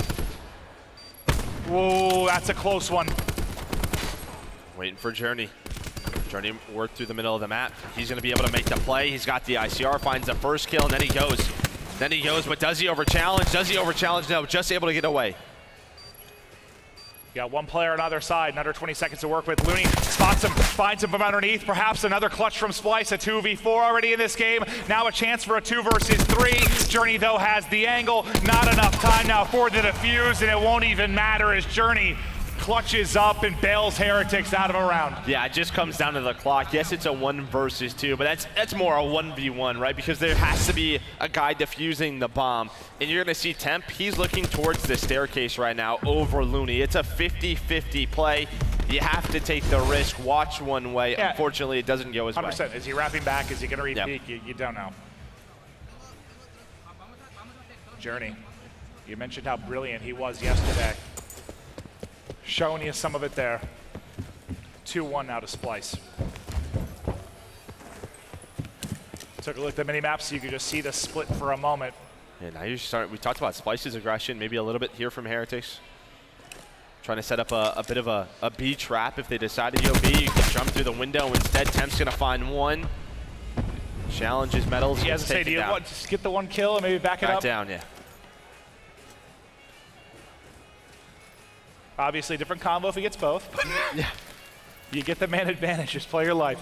Whoa, that's a close one. Waiting for Journey. Journey worked through the middle of the map. He's going to be able to make the play. He's got the ICR, finds the first kill, and then he goes. But does he over-challenge? No, just able to get away. You got one player on either side, and under 20 seconds to work with. Looney spots him, finds him from underneath. Perhaps another clutch from Splyce, a 2v4 already in this game. Now a chance for a 2 versus 3. Journey, though, has the angle. Not enough time now for the defuse, and it won't even matter as Journey clutches up and bails Heretics out of a round. Yeah, it just comes down to the clock. Yes, it's a 1 versus 2, but that's more a 1v1, right? Because there has to be a guy defusing the bomb. And you're going to see Temp, he's looking towards the staircase right now over Looney. It's a 50-50 play. You have to take the risk, watch one way. Yeah. Unfortunately, it doesn't go his 100%. way. Is he wrapping back? Is he going to repeat? Yep. You don't know. Journey, you mentioned how brilliant he was yesterday. Showing you some of it there. 2-1 now to Splyce. Took a look at the mini-map so you could just see the split for a moment. Yeah, now you start. We talked about Splyce's aggression, maybe a little bit here from Heretics. Trying to set up a bit of a B trap if they decide to go B. You can jump through the window. Instead, Temp's going to find one. Challenges medals. He has to say, do you want to just get the 1 kill and maybe back it up? Back down, yeah. Obviously, different combo if he gets both. Yeah. You get the man advantage. Just play your life.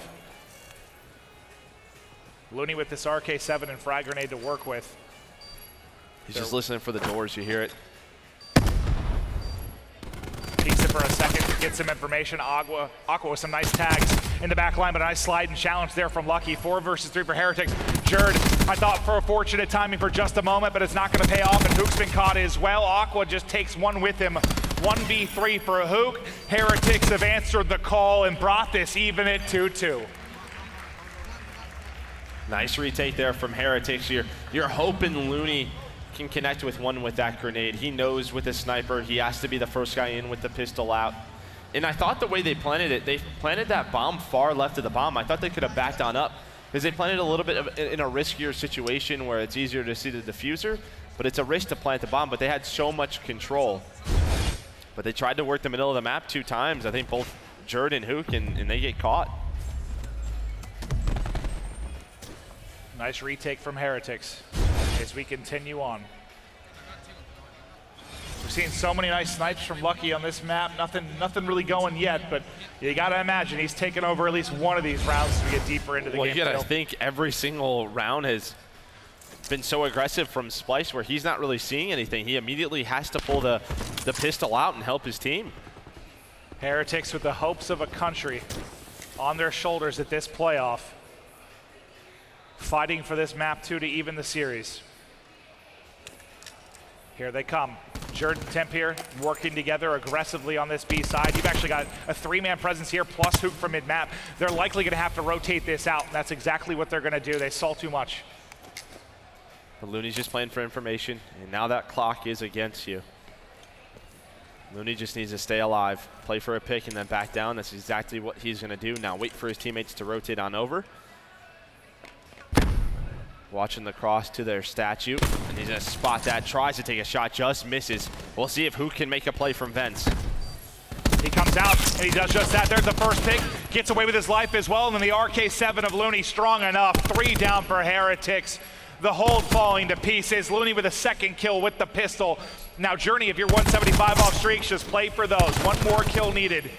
Looney with this RK7 and frag grenade to work with. He's just listening for the doors. You hear it. Peeks it for a second, gets some information. Aqua with some nice tags in the back line, but a nice slide and challenge there from Lucky. 4 versus 3 for Heretics. Jerd, I thought for a fortunate timing for just a moment, but it's not going to pay off, and Hook's been caught as well. Aqua just takes one with him. 1v3 for Hook. Heretics have answered the call and brought this even at 2-2. Nice retake there from Heretics. You're hoping Looney can connect with one with that grenade. He knows with a sniper, he has to be the first guy in with the pistol out. And I thought the way they planted it, they planted that bomb far left of the bomb. I thought they could have backed on up because they planted a little bit in a riskier situation where it's easier to see the diffuser, but it's a risk to plant the bomb, but they had so much control. But they tried to work the middle of the map 2 times. I think both Jerd and Hook, and they get caught. Nice retake from Heretics as we continue on. seen so many nice snipes from Lucky on this map. Nothing really going yet, but you gotta imagine he's taken over at least one of these rounds to get deeper into the game. Well, you gotta think every single round has been so aggressive from Splyce where he's not really seeing anything. He immediately has to pull the pistol out and help his team. Heretics with the hopes of a country on their shoulders at this playoff, fighting for this map 2 to even the series. Here they come. Jordan Temp here, working together aggressively on this B side. You've actually got a 3-man presence here, plus Hook from mid-map. They're likely gonna have to rotate this out, and that's exactly what they're gonna do. They saw too much. But Looney's just playing for information, and now that clock is against you. Looney just needs to stay alive, play for a pick, and then back down. That's exactly what he's gonna do. Now wait for his teammates to rotate on over. Watching the cross to their statue, and he's gonna spot that, tries to take a shot, just misses. We'll see if Hook can make a play from Vents. He comes out, and he does just that. There's the first pick, gets away with his life as well, and then the RK7 of Looney strong enough. 3 down for Heretics. The hold falling to pieces. Looney with a second kill with the pistol. Now Journey, if you're 175 off streaks, just play for those. One more kill needed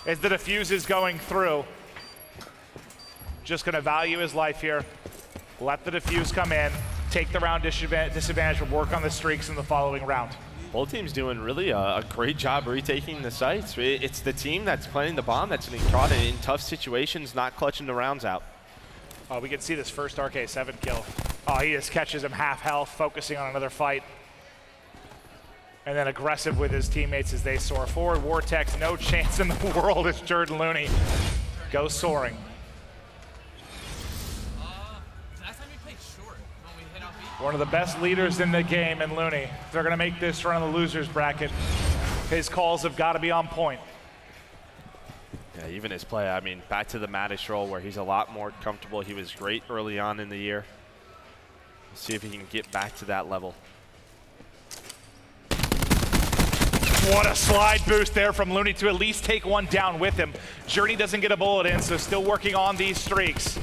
as the defuse is going through. Just gonna value his life here. Let the defuse come in, take the round disadvantage, but work on the streaks in the following round. Both teams doing really a great job retaking the sites. It's the team that's planting the bomb that's getting caught in tough situations, not clutching the rounds out. Oh, we can see this first RK7 kill. Oh, he just catches him half health, focusing on another fight. And then aggressive with his teammates as they soar forward. Vortex, no chance in the world as Jordan Looney goes soaring. One of the best leaders in the game in Looney. If they're gonna make this run on the losers bracket, his calls have gotta be on point. Yeah, even his play, I mean, back to the Maddox role where he's a lot more comfortable. He was great early on in the year. Let's see if he can get back to that level. What a slide boost there from Looney to at least take one down with him. Journey doesn't get a bullet in, so still working on these streaks.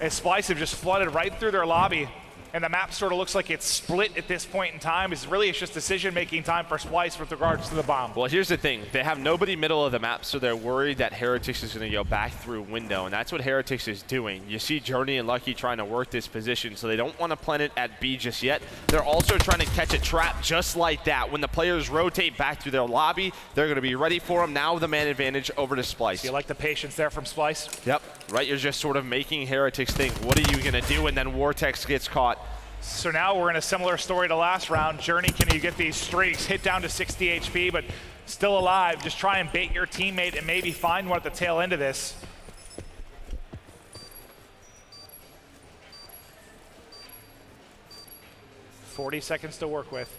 As Splyce have just flooded right through their lobby, and the map sort of looks like it's split at this point in time. It's just decision-making time for Splyce with regards to the bomb. Well, here's the thing. They have nobody middle of the map, so they're worried that Heretics is going to go back through window, and that's what Heretics is doing. You see Journey and Lucky trying to work this position, so they don't want to plant it at B just yet. They're also trying to catch a trap just like that. When the players rotate back through their lobby, they're going to be ready for them. Now the man advantage over to Splyce. So you like the patience there from Splyce? Yep, right. You're just sort of making Heretics think, what are you going to do? And then Vortex gets caught. So now we're in a similar story to last round. Journey, can you get these streaks? Hit down to 60 HP, but still alive. Just try and bait your teammate and maybe find one at the tail end of this. $40 seconds to work with.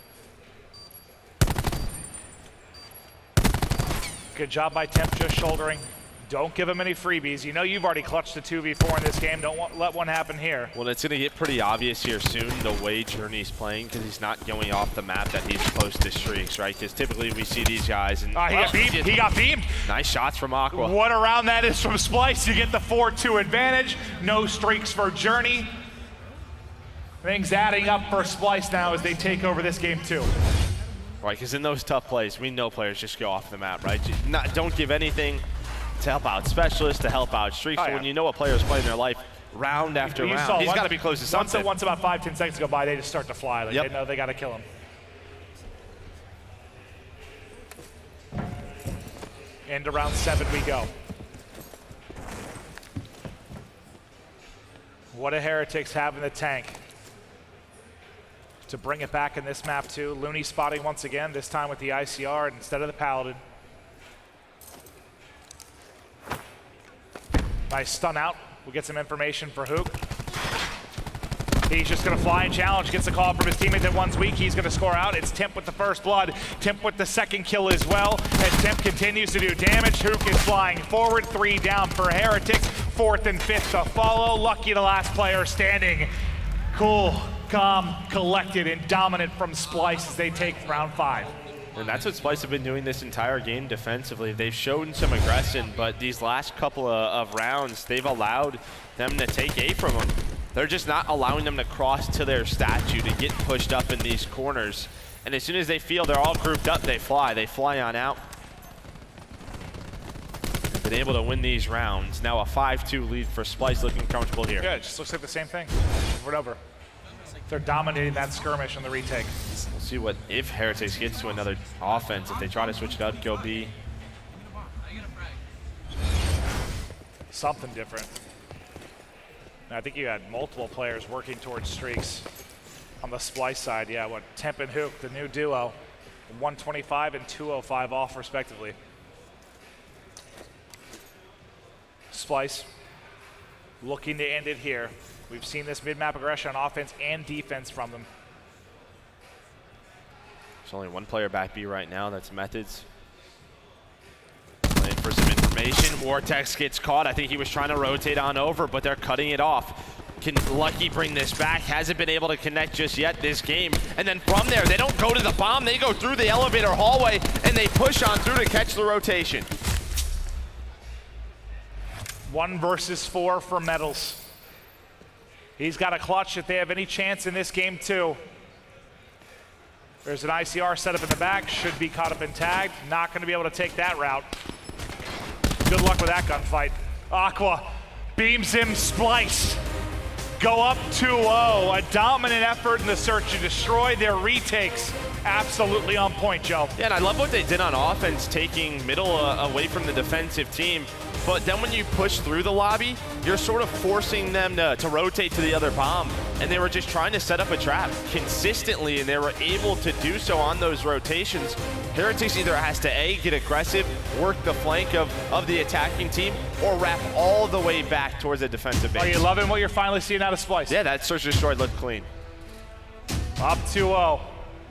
Good job by Temp just shouldering. Don't give him any freebies. You know you've already clutched a 2v4 in this game. Don't let one happen here. Well, it's going to get pretty obvious here soon the way Journey's playing because he's not going off the map that he's close to streaks, right? Because typically we see these guys and he got beamed. Nice shots from Aqua. What a round that is from Splyce. You get the 4-2 advantage. No streaks for Journey. Things adding up for Splyce now as they take over this game too. Right, because in those tough plays, we know players just go off the map, right? Don't give anything to help out specialists, to help out streaks. So when you know a player is playing their life round after round, he's got to be close to something. Once about 5-10 seconds go by, they just start to fly. Like they know they got to kill him. Into round 7 we go. What do Heretics have in the tank to bring it back in this map too? Looney spotting once again, this time with the ICR instead of the Paladin. Nice stun out. We'll get some information for Hook. He's just going to fly and challenge. Gets a call from his teammate that one's weak. He's going to score out. It's Temp with the first blood. Temp with the second kill as well. As Temp continues to do damage, Hook is flying forward. 3 down for Heretics. 4th and 5th to follow. Lucky the last player standing. Cool, calm, collected, and dominant from Splyce as they take round 5. And that's what Splyce have been doing this entire game defensively. They've shown some aggression, but these last couple of rounds, they've allowed them to take A from them. They're just not allowing them to cross to their statue to get pushed up in these corners. And as soon as they feel they're all grouped up, they fly on out. Been able to win these rounds. Now a 5-2 lead for Splyce, looking comfortable here. Yeah, it just looks like the same thing over and over. They're dominating that skirmish on the retake. We'll see what if Heretics gets to another offense. If they try to switch it up, go B. Something different. And I think you had multiple players working towards streaks on the Splyce side. Yeah, what, Temp and Hook, the new duo, 125 and 205 off respectively. Splyce looking to end it here. We've seen this mid-map aggression on offense and defense from them. There's only one player back B right now, that's Methods. Playing for some information. Vortex gets caught. I think he was trying to rotate on over, but they're cutting it off. Can Lucky bring this back? Hasn't been able to connect just yet this game. And then from there, they don't go to the bomb. They go through the elevator hallway, and they push on through to catch the rotation. 1 versus 4 for Metals. He's got a clutch if they have any chance in this game too. There's an ICR set up in the back, should be caught up and tagged. Not gonna be able to take that route. Good luck with that gunfight. Aqua beams him, Splyce. Go up 2-0, a dominant effort in the search to destroy their retakes. Absolutely on point, Joe. Yeah, and I love what they did on offense, taking middle away from the defensive team. But then when you push through the lobby, you're sort of forcing them to rotate to the other bomb. And they were just trying to set up a trap consistently, and they were able to do so on those rotations. Heretics either has to A, get aggressive, work the flank of the attacking team, or wrap all the way back towards the defensive base. Are you loving what you're finally seeing out of Splyce? Yeah, that search and destroy looked clean. Up 2-0.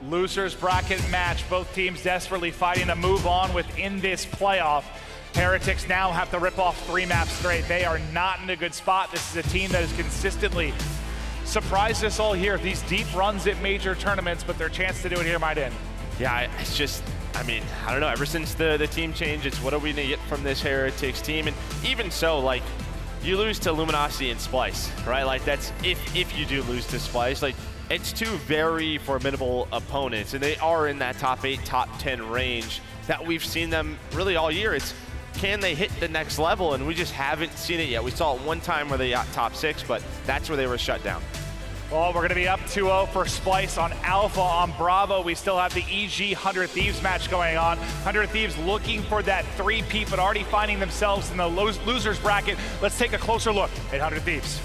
Losers bracket match. Both teams desperately fighting to move on within this playoff. Heretics now have to rip off 3 maps straight. They are not in a good spot. This is a team that has consistently surprised us all here. These deep runs at major tournaments, but their chance to do it here might end. Yeah, it's just, I mean, I don't know. Ever since the team change, it's what are we going to get from this Heretics team? And even so, like, you lose to Luminosity and Splyce, right? Like, that's if you do lose to Splyce. Like, it's 2 very formidable opponents, and they are in that top 8, top 10 range that we've seen them really all year. It's, can they hit the next level? And we just haven't seen it yet. We saw it one time where they got top 6, but that's where they were shut down. Well, we're going to be up 2-0 for Splyce on Alpha. On Bravo, we still have the EG 100 Thieves match going on. 100 Thieves looking for that 3-peat, but already finding themselves in the losers bracket. Let's take a closer look at 100 Thieves.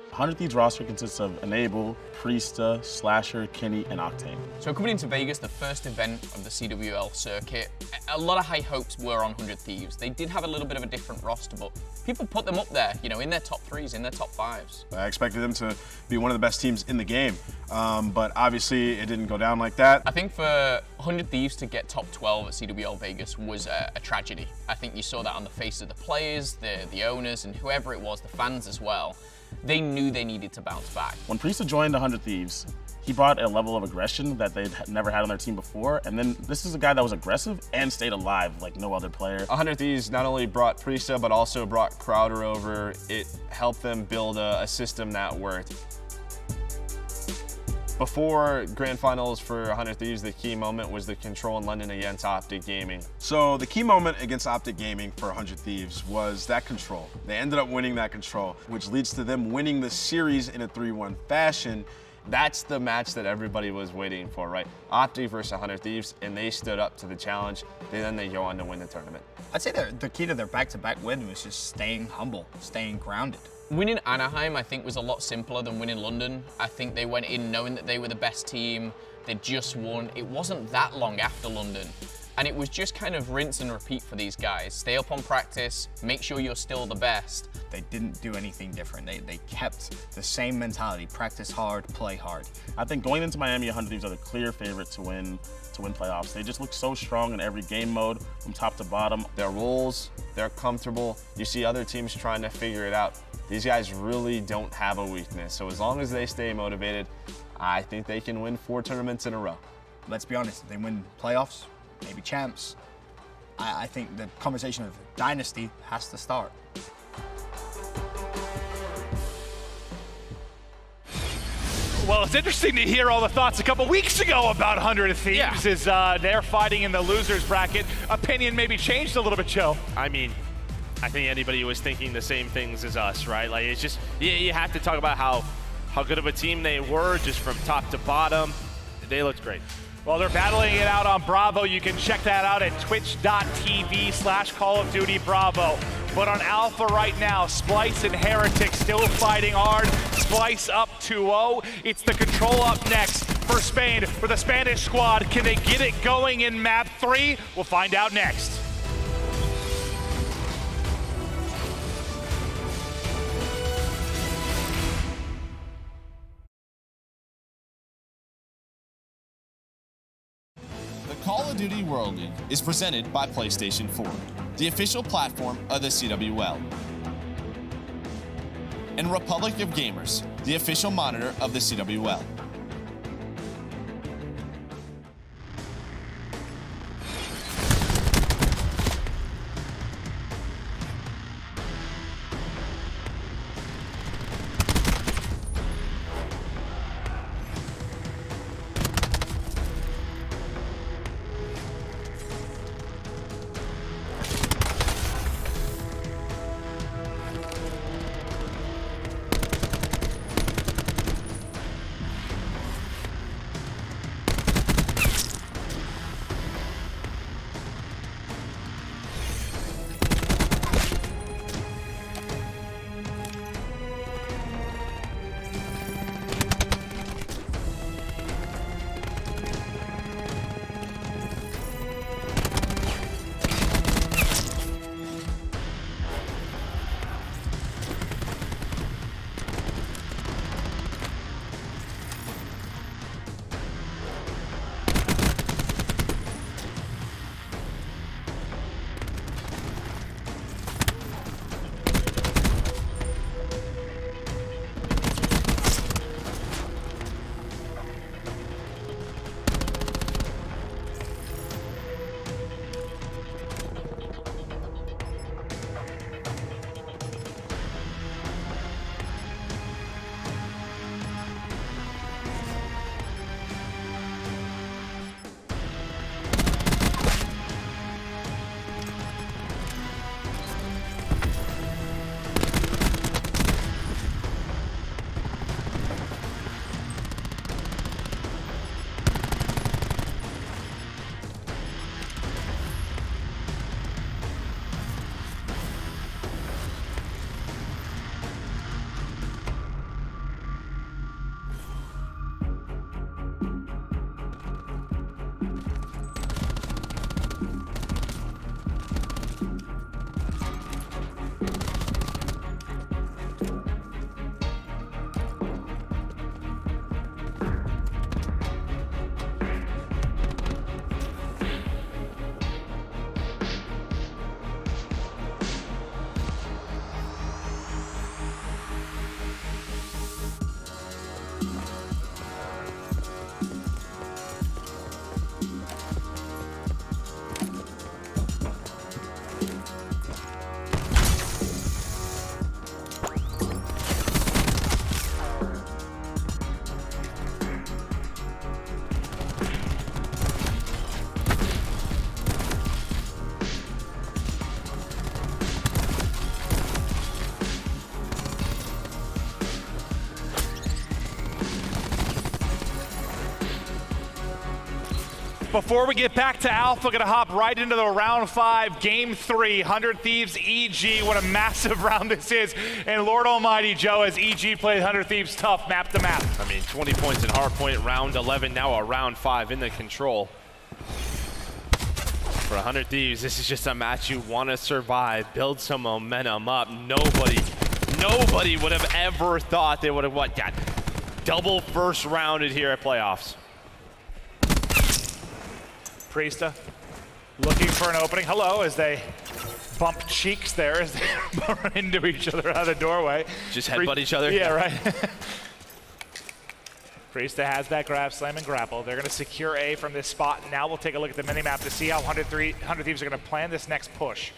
100 Thieves roster consists of Enable, Priesta, Slasher, Kenny, and Octane. So coming into Vegas, the first event of the CWL circuit, a lot of high hopes were on 100 Thieves. They did have a little bit of a different roster, but people put them up there, you know, in their top 3s, in their top 5s. I expected them to be one of the best teams in the game, but obviously it didn't go down like that. I think for 100 Thieves to get top 12 at CWL Vegas was a tragedy. I think you saw that on the faces of the players, the owners, and whoever it was, the fans as well. They knew they needed to bounce back. When Priesta joined 100 Thieves, he brought a level of aggression that they'd never had on their team before, and then this is a guy that was aggressive and stayed alive like no other player. 100 Thieves not only brought Priesta, but also brought Crowder over. It helped them build a system that worked. Before Grand Finals for 100 Thieves, the key moment was the control in London against Optic Gaming. So the key moment against Optic Gaming for 100 Thieves was that control. They ended up winning that control, which leads to them winning the series in a 3-1 fashion. That's the match that everybody was waiting for, right? Optic versus 100 Thieves, and they stood up to the challenge. Then they go on to win the tournament. I'd say the key to their back-to-back win was just staying humble, staying grounded. Winning Anaheim, I think, was a lot simpler than winning London. I think they went in knowing that they were the best team. They just won. It wasn't that long after London. And it was just kind of rinse and repeat for these guys. Stay up on practice, make sure you're still the best. They didn't do anything different. They kept the same mentality, practice hard, play hard. I think going into Miami, 100 Thieves are the clear favorite to win playoffs. They just look so strong in every game mode from top to bottom. Their roles, they're comfortable. You see other teams trying to figure it out. These guys really don't have a weakness. So as long as they stay motivated, I think they can win 4 tournaments in a row. Let's be honest, if they win playoffs, maybe champs, I think the conversation of dynasty has to start. Well, it's interesting to hear all the thoughts a couple weeks ago about 100 Thieves Yeah. as they're fighting in the losers bracket. Opinion maybe changed a little bit, Joe. I mean, I think anybody was thinking the same things as us, right? Like, it's just, you have to talk about how good of a team they were just from top to bottom. They looked great. Well, they're battling it out on Bravo. You can check that out at twitch.tv/Call of Duty Bravo. But on Alpha right now, Splyce and Heretics still fighting hard. Splyce up 2-0. It's the control up next for Spain, for the Spanish squad. Can they get it going in map 3? We'll find out next. The Call of Duty World League is presented by PlayStation 4, the official platform of the CWL, and Republic of Gamers, the official monitor of the CWL. Before we get back to Alpha, gonna hop right into the round 5, game 3, 100 Thieves EG. What a massive round this is. And Lord Almighty, Joe, as EG played 100 Thieves tough, map to map. I mean, 20 points in Hardpoint, round 11, now a round 5 in the control. For 100 Thieves, this is just a match you want to survive, build some momentum up. Nobody would have ever thought they would have got double first rounded here at playoffs. Priesta looking for an opening. Hello, as they bump cheeks there as they run into each other out of the doorway. Just headbutt each other? Yeah, right. Priesta has that grab, slam, and grapple. They're going to secure A from this spot. Now we'll take a look at the minimap to see how 100 Thieves are going to plan this next push.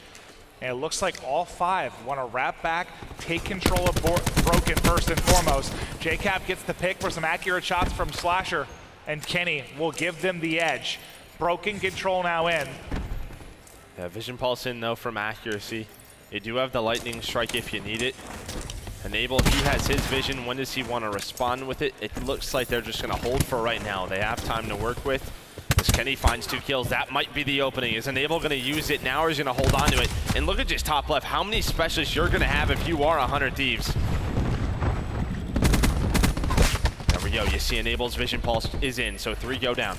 And it looks like all 5 want to wrap back, take control of Broken first and foremost. JCap gets the pick for some accurate shots from Slasher, and Kenny will give them the edge. Broken control now in. Yeah, Vision Pulse in though from accuracy. You do have the Lightning Strike if you need it. Enable, he has his vision. When does he want to respond with it? It looks like they're just going to hold for right now. They have time to work with. As Kenny finds 2 kills, that might be the opening. Is Enable going to use it now, or is he going to hold on to it? And look at just top left. How many specialists you're going to have if you are 100 Thieves? There we go. You see Enable's Vision Pulse is in, so 3 go down.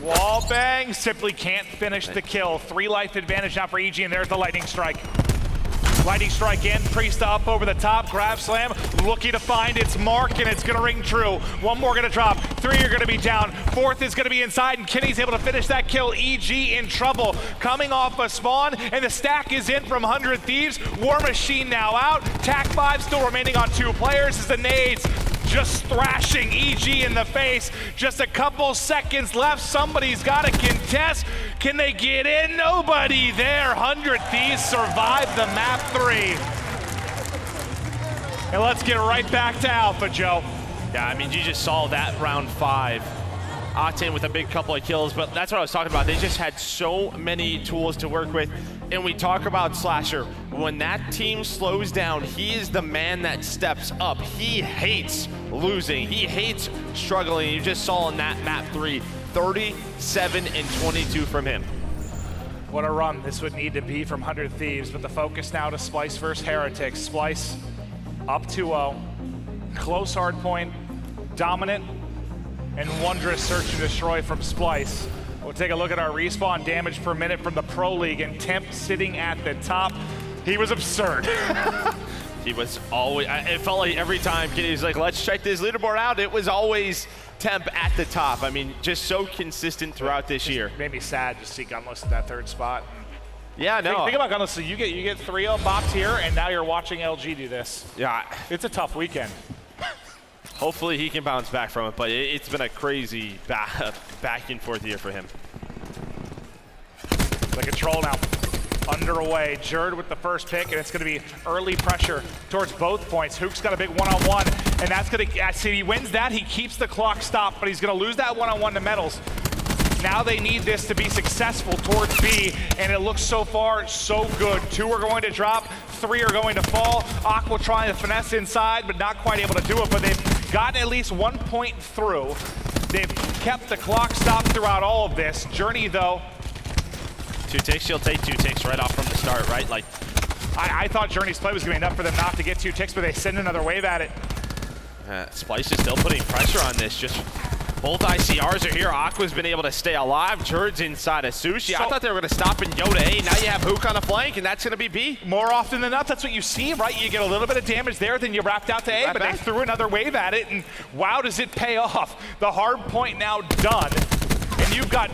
Wall bang, simply can't finish the kill. 3 life advantage now for EG, and there's the Lightning Strike. Lightning Strike in, Priest up over the top, grab slam, looking to find its mark, and it's gonna ring true. 1 more gonna drop, 3 are gonna be down, 4th is gonna be inside, and Kenny's able to finish that kill. EG in trouble, coming off a spawn, and the stack is in from 100 Thieves. War Machine now out, TAC 5 still remaining on 2 players as the nades just thrashing EG in the face. Just a couple seconds left. Somebody's got to contest. Can they get in? Nobody there. 100 Thieves survive the map 3. And let's get right back to Alpha, Joe. Yeah, I mean, you just saw that round 5. Octane with a big couple of kills, but that's what I was talking about. They just had so many tools to work with. And we talk about Slasher. When that team slows down, he is the man that steps up. He hates losing. He hates struggling. You just saw in that map 3, 37 and 22 from him. What a run this would need to be from 100 Thieves, but the focus now to Splyce versus Heretics. Splyce up 2-0, close hardpoint, dominant, and wondrous search and destroy from Splyce. We'll take a look at our respawn damage per minute from the Pro League, and Temp sitting at the top. He was absurd. He was always, it felt like every time he was like, let's check this leaderboard out, it was always Temp at the top. I mean, just so consistent throughout this year. Made me sad to see Gunless in that 3rd spot. Yeah, no. Think about Gunless, so you get 3-0 bopped here, and now you're watching LG do this. Yeah. It's a tough weekend. Hopefully he can bounce back from it, but it's been a crazy back and forth year for him. The control now underway. Jerd with the first pick, and it's going to be early pressure towards both points. Hook's got a big one-on-one, and that's going to, see, he wins that, he keeps the clock stopped, but he's going to lose that one-on-one to Metals. Now they need this to be successful towards B, and it looks so far so good. 2 are going to drop, 3 are going to fall. Aqua trying to finesse inside, but not quite able to do it, but they've gotten at least 1 point through. They've kept the clock stopped throughout all of this. Journey, though. 2 ticks, she'll take 2 ticks right off from the start, right? Like, I thought Journey's play was going to be enough for them not to get 2 ticks, but they send another wave at it. Splyce is still putting pressure on this. Just both ICRs are here. Aqua's been able to stay alive. Jerd's inside of Sushi. I thought they were going to stop and go to A. Now you have Hook on the flank, and that's going to be B. More often than not, that's what you see, right? You get a little bit of damage there, then you wrapped out to A, but they threw another wave at it, and wow, does it pay off. The hard point now done, and you've got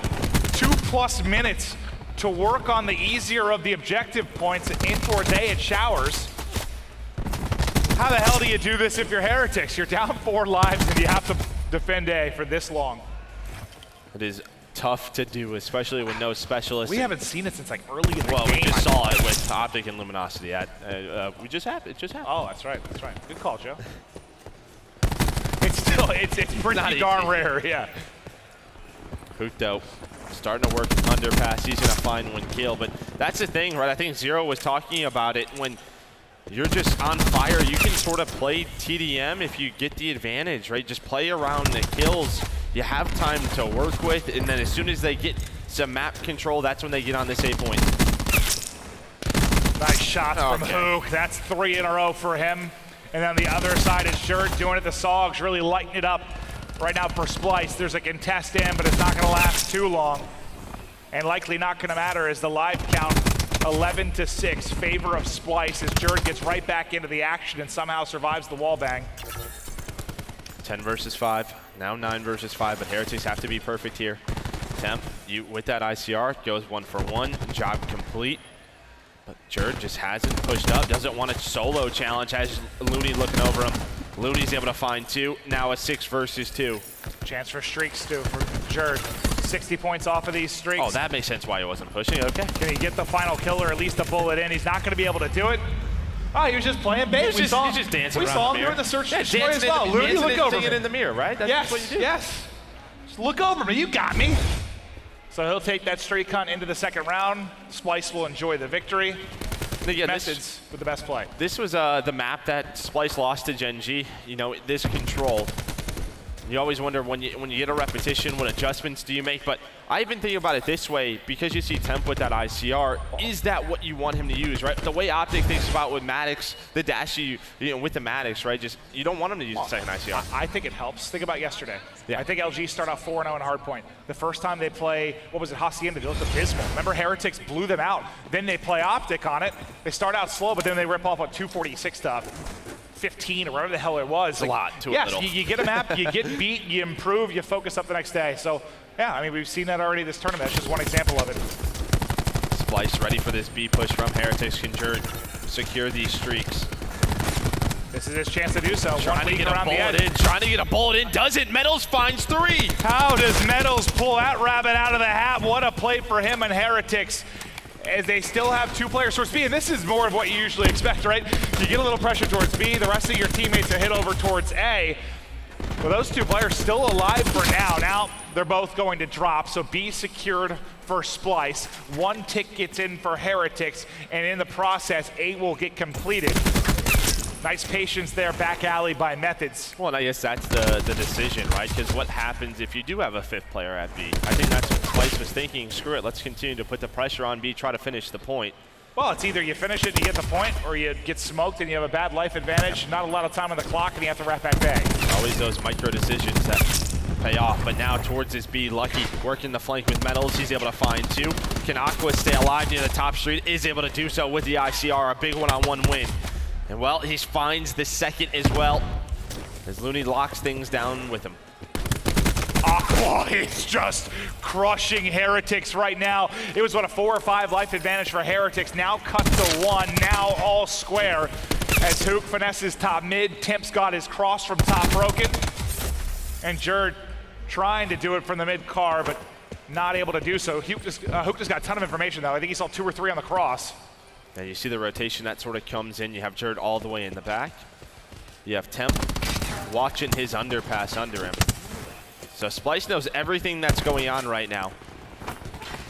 2+ minutes to work on the easier of the objective points in towards A at Showers. How the hell do you do this if you're Heretics? You're down 4 lives and you have to defend A for this long. It is tough to do, especially with no specialists. We haven't seen it since like early in the game. Well, we just saw it with Optic and Luminosity. It just happened. Oh, that's right. Good call, Joe. It's pretty darn rare, yeah. Hooked out. Starting to work underpass. He's going to find 1 kill. But that's the thing, right? I think Zero was talking about it. When you're just on fire, you can sort of play TDM if you get the advantage, right? Just play around the kills. You have time to work with, and then as soon as they get some map control, that's when they get on this A point. Nice shots from Hook. That's 3 in a row for him. And then the other side is Jerd doing it. The Sogs really lighting it up right now for Splyce. There's a contest in, but it's not going to last too long. And likely not going to matter as the live count 11-6, favor of Splyce as Jerd gets right back into the action and somehow survives the wall bang. 10 versus 5, now 9 versus 5, but Heretics have to be perfect here. Temp, with that ICR, goes 1 for 1, job complete. But Jerd just hasn't pushed up, doesn't want a solo challenge, has Looney looking over him. Looney's able to find 2, now a 6 versus 2. Chance for streaks too for Jerd. 60 points off of these streaks. Oh, that makes sense why he wasn't pushing. Okay. Can he get the final kill or at least a bullet in? He's not going to be able to do it. Oh, he was just playing bait. He's just dancing we around saw the him mirror. during the search and Yeah, destroy as well. Looney, look over me. in the mirror, right? That's yes, what you do. yes. Just look over me. You got me. So he'll take that streak hunt into the second round. Splyce will enjoy the victory. Again, Methods with the best play. This was the map that Splyce lost to Gen G. You know, this control. You always wonder when you get a repetition, what adjustments do you make? But I even think about it this way, because you see Temp with that ICR, is that what you want him to use, right? The way Optic thinks about with Maddox, the dash with the Maddox, right? Just you don't want him to use the second ICR. I think it helps. Think about yesterday. Yeah. I think LG start off 4-0 in Hardpoint. The first time they play, what was it, Hacienda, they looked abysmal. Remember, Heretics blew them out. Then they play Optic on it. They start out slow, but then they rip off a 246 to 15 or whatever the hell it was. It's a lot to a yes, little. you get a map, you get beat, you improve, you focus up the next day. So, yeah, I mean, we've seen that already this tournament. That's just one example of it. Splyce ready for this B push from Heretics. Can Jerd secure these streaks? This is his chance to do so. Trying to get a bullet in, trying to get a bullet in, doesn't. Metals finds 3. How does Metals pull that rabbit out of the hat? What a play for him and Heretics, as they still have 2 players towards B, and this is more of what you usually expect, right? You get a little pressure towards B, the rest of your teammates are hit over towards A. Well, those 2 players still alive for now. Now they're both going to drop, so B secured for Splyce. 1 tick gets in for Heretics, and in the process, 8 will get completed. Nice patience there, back alley by Methods. Well, and I guess that's the decision, right? Because what happens if you do have a 5th player at B? I think that's what Splyce was thinking. Screw it, let's continue to put the pressure on B, try to finish the point. Well, it's either you finish it and you get the point, or you get smoked and you have a bad life advantage, not a lot of time on the clock, and you have to wrap back bang. Always those micro decisions that pay off, but now towards his B, Lucky working the flank with Metals. He's able to find 2. Can Aqua stay alive near the top street? Is able to do so with the ICR, a big one-on-one win. And well, he finds the second as well, as Looney locks things down with him. Aqua is just crushing Heretics right now. It was, what, a 4 or 5 life advantage for Heretics. Now cut to 1, now all square. As Hook finesses top mid, Temp's got his cross from top broken. And Jerd trying to do it from the mid car, but not able to do so. Hook just got a ton of information, though. I think he saw 2 or 3 on the cross. And you see the rotation that sort of comes in. You have Jerd all the way in the back. You have Temp watching his underpass under him. So Splyce knows everything that's going on right now.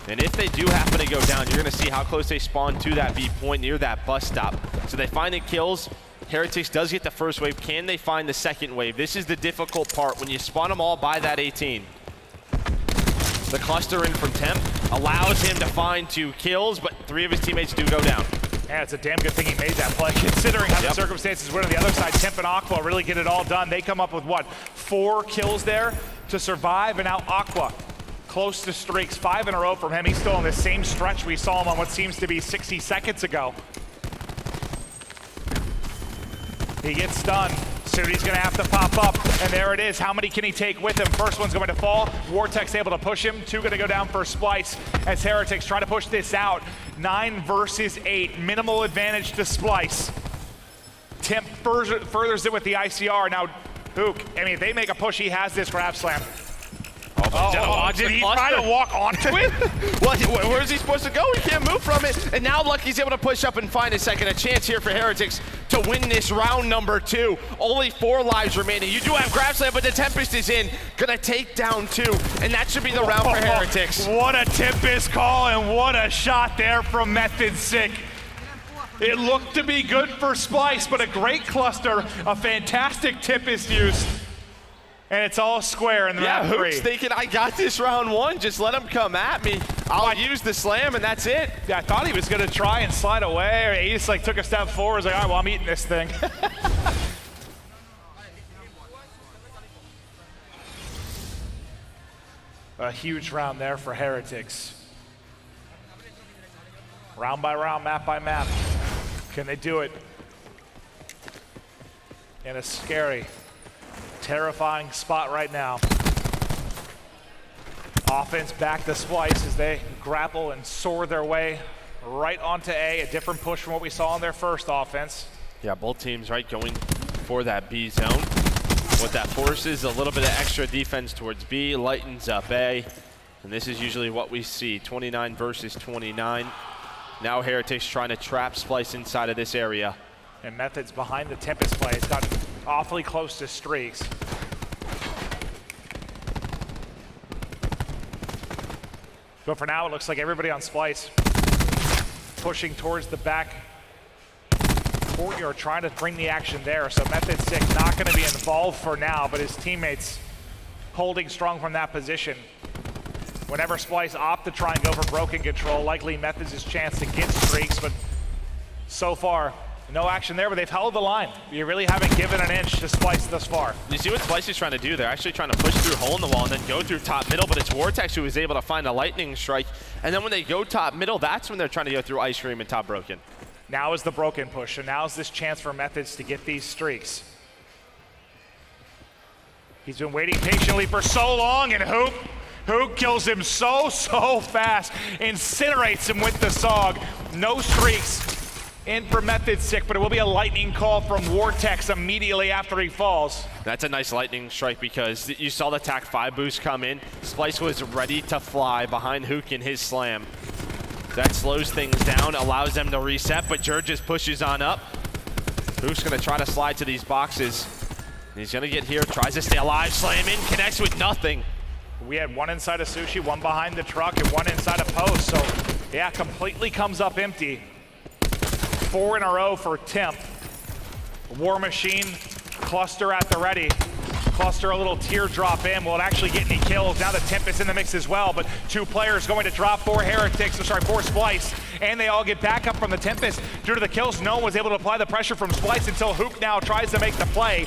And if they do happen to go down, you're going to see how close they spawn to that B point near that bus stop. So they find the kills. Heretics does get the first wave. Can they find the second wave? This is the difficult part when you spawn them all by that 18. The cluster in from Temp allows him to find 2 kills, but 3 of his teammates do go down. Yeah, it's a damn good thing he made that play, considering how the circumstances were on the other side. Temp and Aqua really get it all done. They come up with, what, 4 kills there to survive, and now Aqua close to streaks, 5 in a row from him. He's still on the same stretch we saw him on what seems to be 60 seconds ago. He gets stunned. Soon he's going to have to pop up, and there it is. How many can he take with him? First one's going to fall. Vortex able to push him. 2 going to go down for Splyce as Heretics try to push this out. 9 versus 8. Minimal advantage to Splyce. Temp furthers it with the ICR. Now, Hook, I mean, if they make a push, he has this grab slam. Did he try to walk onto it? Well, where is he supposed to go? He can't move from it. And now Lucky's able to push up and find a second. A chance here for Heretics to win this round number 2. Only 4 lives remaining. You do have grab slam, but the Tempest is in. Gonna take down 2. And that should be the round for Heretics. What a Tempest call, and what a shot there from Method Sick. It looked to be good for Splyce, but a great cluster, a fantastic Tempest use. And it's all square in the round 3. Hook's thinking, I got this round 1. Just let him come at me. I'll use the slam, and that's it. Yeah, I thought he was going to try and slide away, or he just like took a step forward. He's like, all right, well, I'm eating this thing. A huge round there for Heretics. Round by round, map by map. Can they do it? In a scary, terrifying spot right now. Offense back to Splyce as they grapple and soar their way right onto A. A different push from what we saw in their first offense. Yeah, both teams, right, going for that B zone. What that forces a little bit of extra defense towards B, lightens up A. And this is usually what we see, 29 versus 29. Now Heretics trying to trap Splyce inside of this area. And Method's behind the Tempest play. It's gotten awfully close to streaks. But for now, it looks like everybody on Splyce pushing towards the back courtyard, trying to bring the action there. So Method Sick not going to be involved for now, but his teammates holding strong from that position. Whenever Splyce opt to try and go for broken control, likely Method's his chance to get streaks, but so far, no action there, but they've held the line. You really haven't given an inch to Splyce thus far. You see what Splyce is trying to do? They're actually trying to push through hole in the wall and then go through top middle, but it's Vortex who is able to find a lightning strike. And then when they go top middle, that's when they're trying to go through Ice Cream and top broken. Now is the broken push, and now is this chance for Methods to get these streaks. He's been waiting patiently for so long, and Hook kills him so fast, incinerates him with the SOG. No streaks in for Method Sick, but it will be a lightning call from Vortex immediately after he falls. That's a nice lightning strike because you saw the TAC 5 boost come in. Splyce was ready to fly behind Hook in his slam. That slows things down, allows them to reset, but Jerd just pushes on up. Hook's gonna try to slide to these boxes. He's gonna get here, tries to stay alive, slam in, connects with nothing. We had one inside of Sushi, one behind the truck, and one inside of Post, so yeah, completely comes up empty. 4 in a row for Temp. War Machine, Cluster at the ready. Cluster a little teardrop in. Will it actually get any kills? Now the Tempest in the mix as well, but 2 players going to drop for Heretics, for Splyce, and they all get back up from the Tempest. Due to the kills, no one was able to apply the pressure from Splyce until Hook now tries to make the play.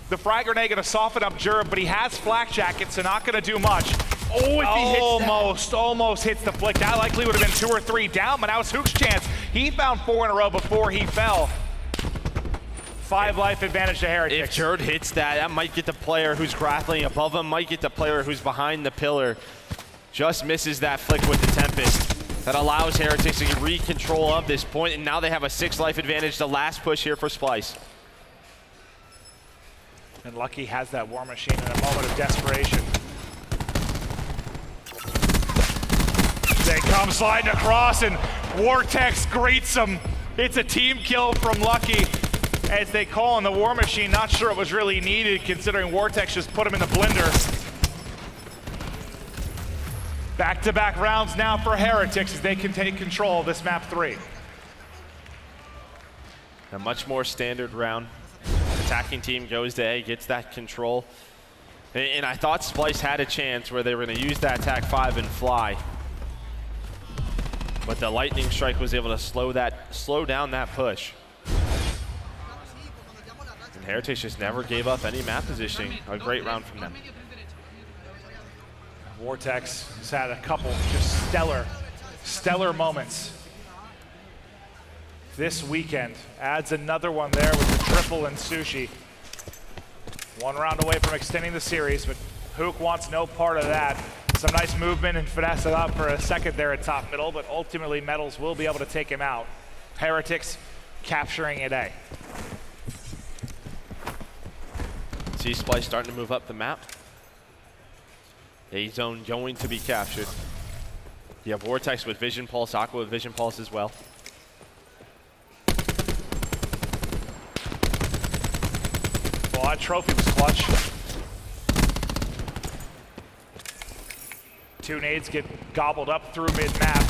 The frag grenade gonna soften up Jerd, but he has flak jacket, so not gonna do much. Oh, if he hits almost hits the flick. That likely would have been 2 or 3 down, but now it's Hook's chance. He found 4 in a row before he fell. 5 life advantage to Heretics. If Jerd hits that, that might get the player who's grappling above him, might get the player who's behind the pillar. Just misses that flick with the Tempest. That allows Heretics to get re-control of this point, and now they have a 6 life advantage. The last push here for Splyce. And Lucky has that War Machine in a moment of desperation. They come sliding across, and Vortex greets him. It's a team kill from Lucky as they call on the War Machine. Not sure it was really needed considering Vortex just put him in the blender. Back-to-back rounds now for Heretics as they can take control of this map 3. A much more standard round. Attacking team goes to A, gets that control. And I thought Splyce had a chance where they were going to use that TAC 5 and fly. But the lightning strike was able to slow down that push. And Heretics just never gave up any map positioning. A great round from them. Vortex has had a couple just stellar moments this weekend. Adds another one there with the triple and Sushi. 1 round away from extending the series, but Hook wants no part of that. Some nice movement and finesse it up for a second there at top middle, but ultimately Metals will be able to take him out. Heretics capturing it A. See Splyce starting to move up the map. A zone going to be captured. You have Vortex with Vision Pulse, Aqua with Vision Pulse as well. Well, that trophy was clutch. 2 nades get gobbled up through mid-map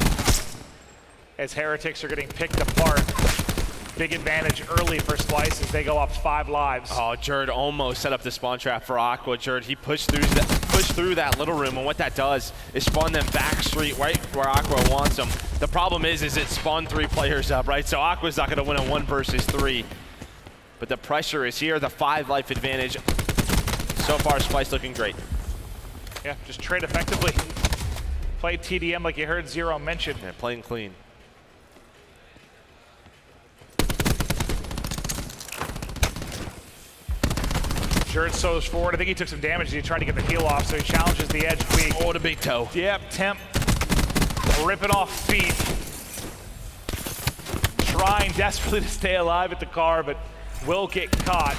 as Heretics are getting picked apart. Big advantage early for Splyce as they go up 5 lives. Oh, Jerd almost set up the spawn trap for Aqua. Jerd, he pushed through that little room, and what that does is spawn them back street right where Aqua wants them. The problem is it spawned 3 players up, right? So Aqua's not gonna win a 1 versus 3. But the pressure is here, the 5 life advantage. So far, Splyce looking great. Yeah, just trade effectively. Play TDM like you heard Zero mention. Yeah, playing clean. Jerd sows forward. I think he took some damage as he tried to get the heal off, so he challenges the edge weak. Oh, the big toe. Yep, Temp ripping off feet. Trying desperately to stay alive at the car, but will get caught.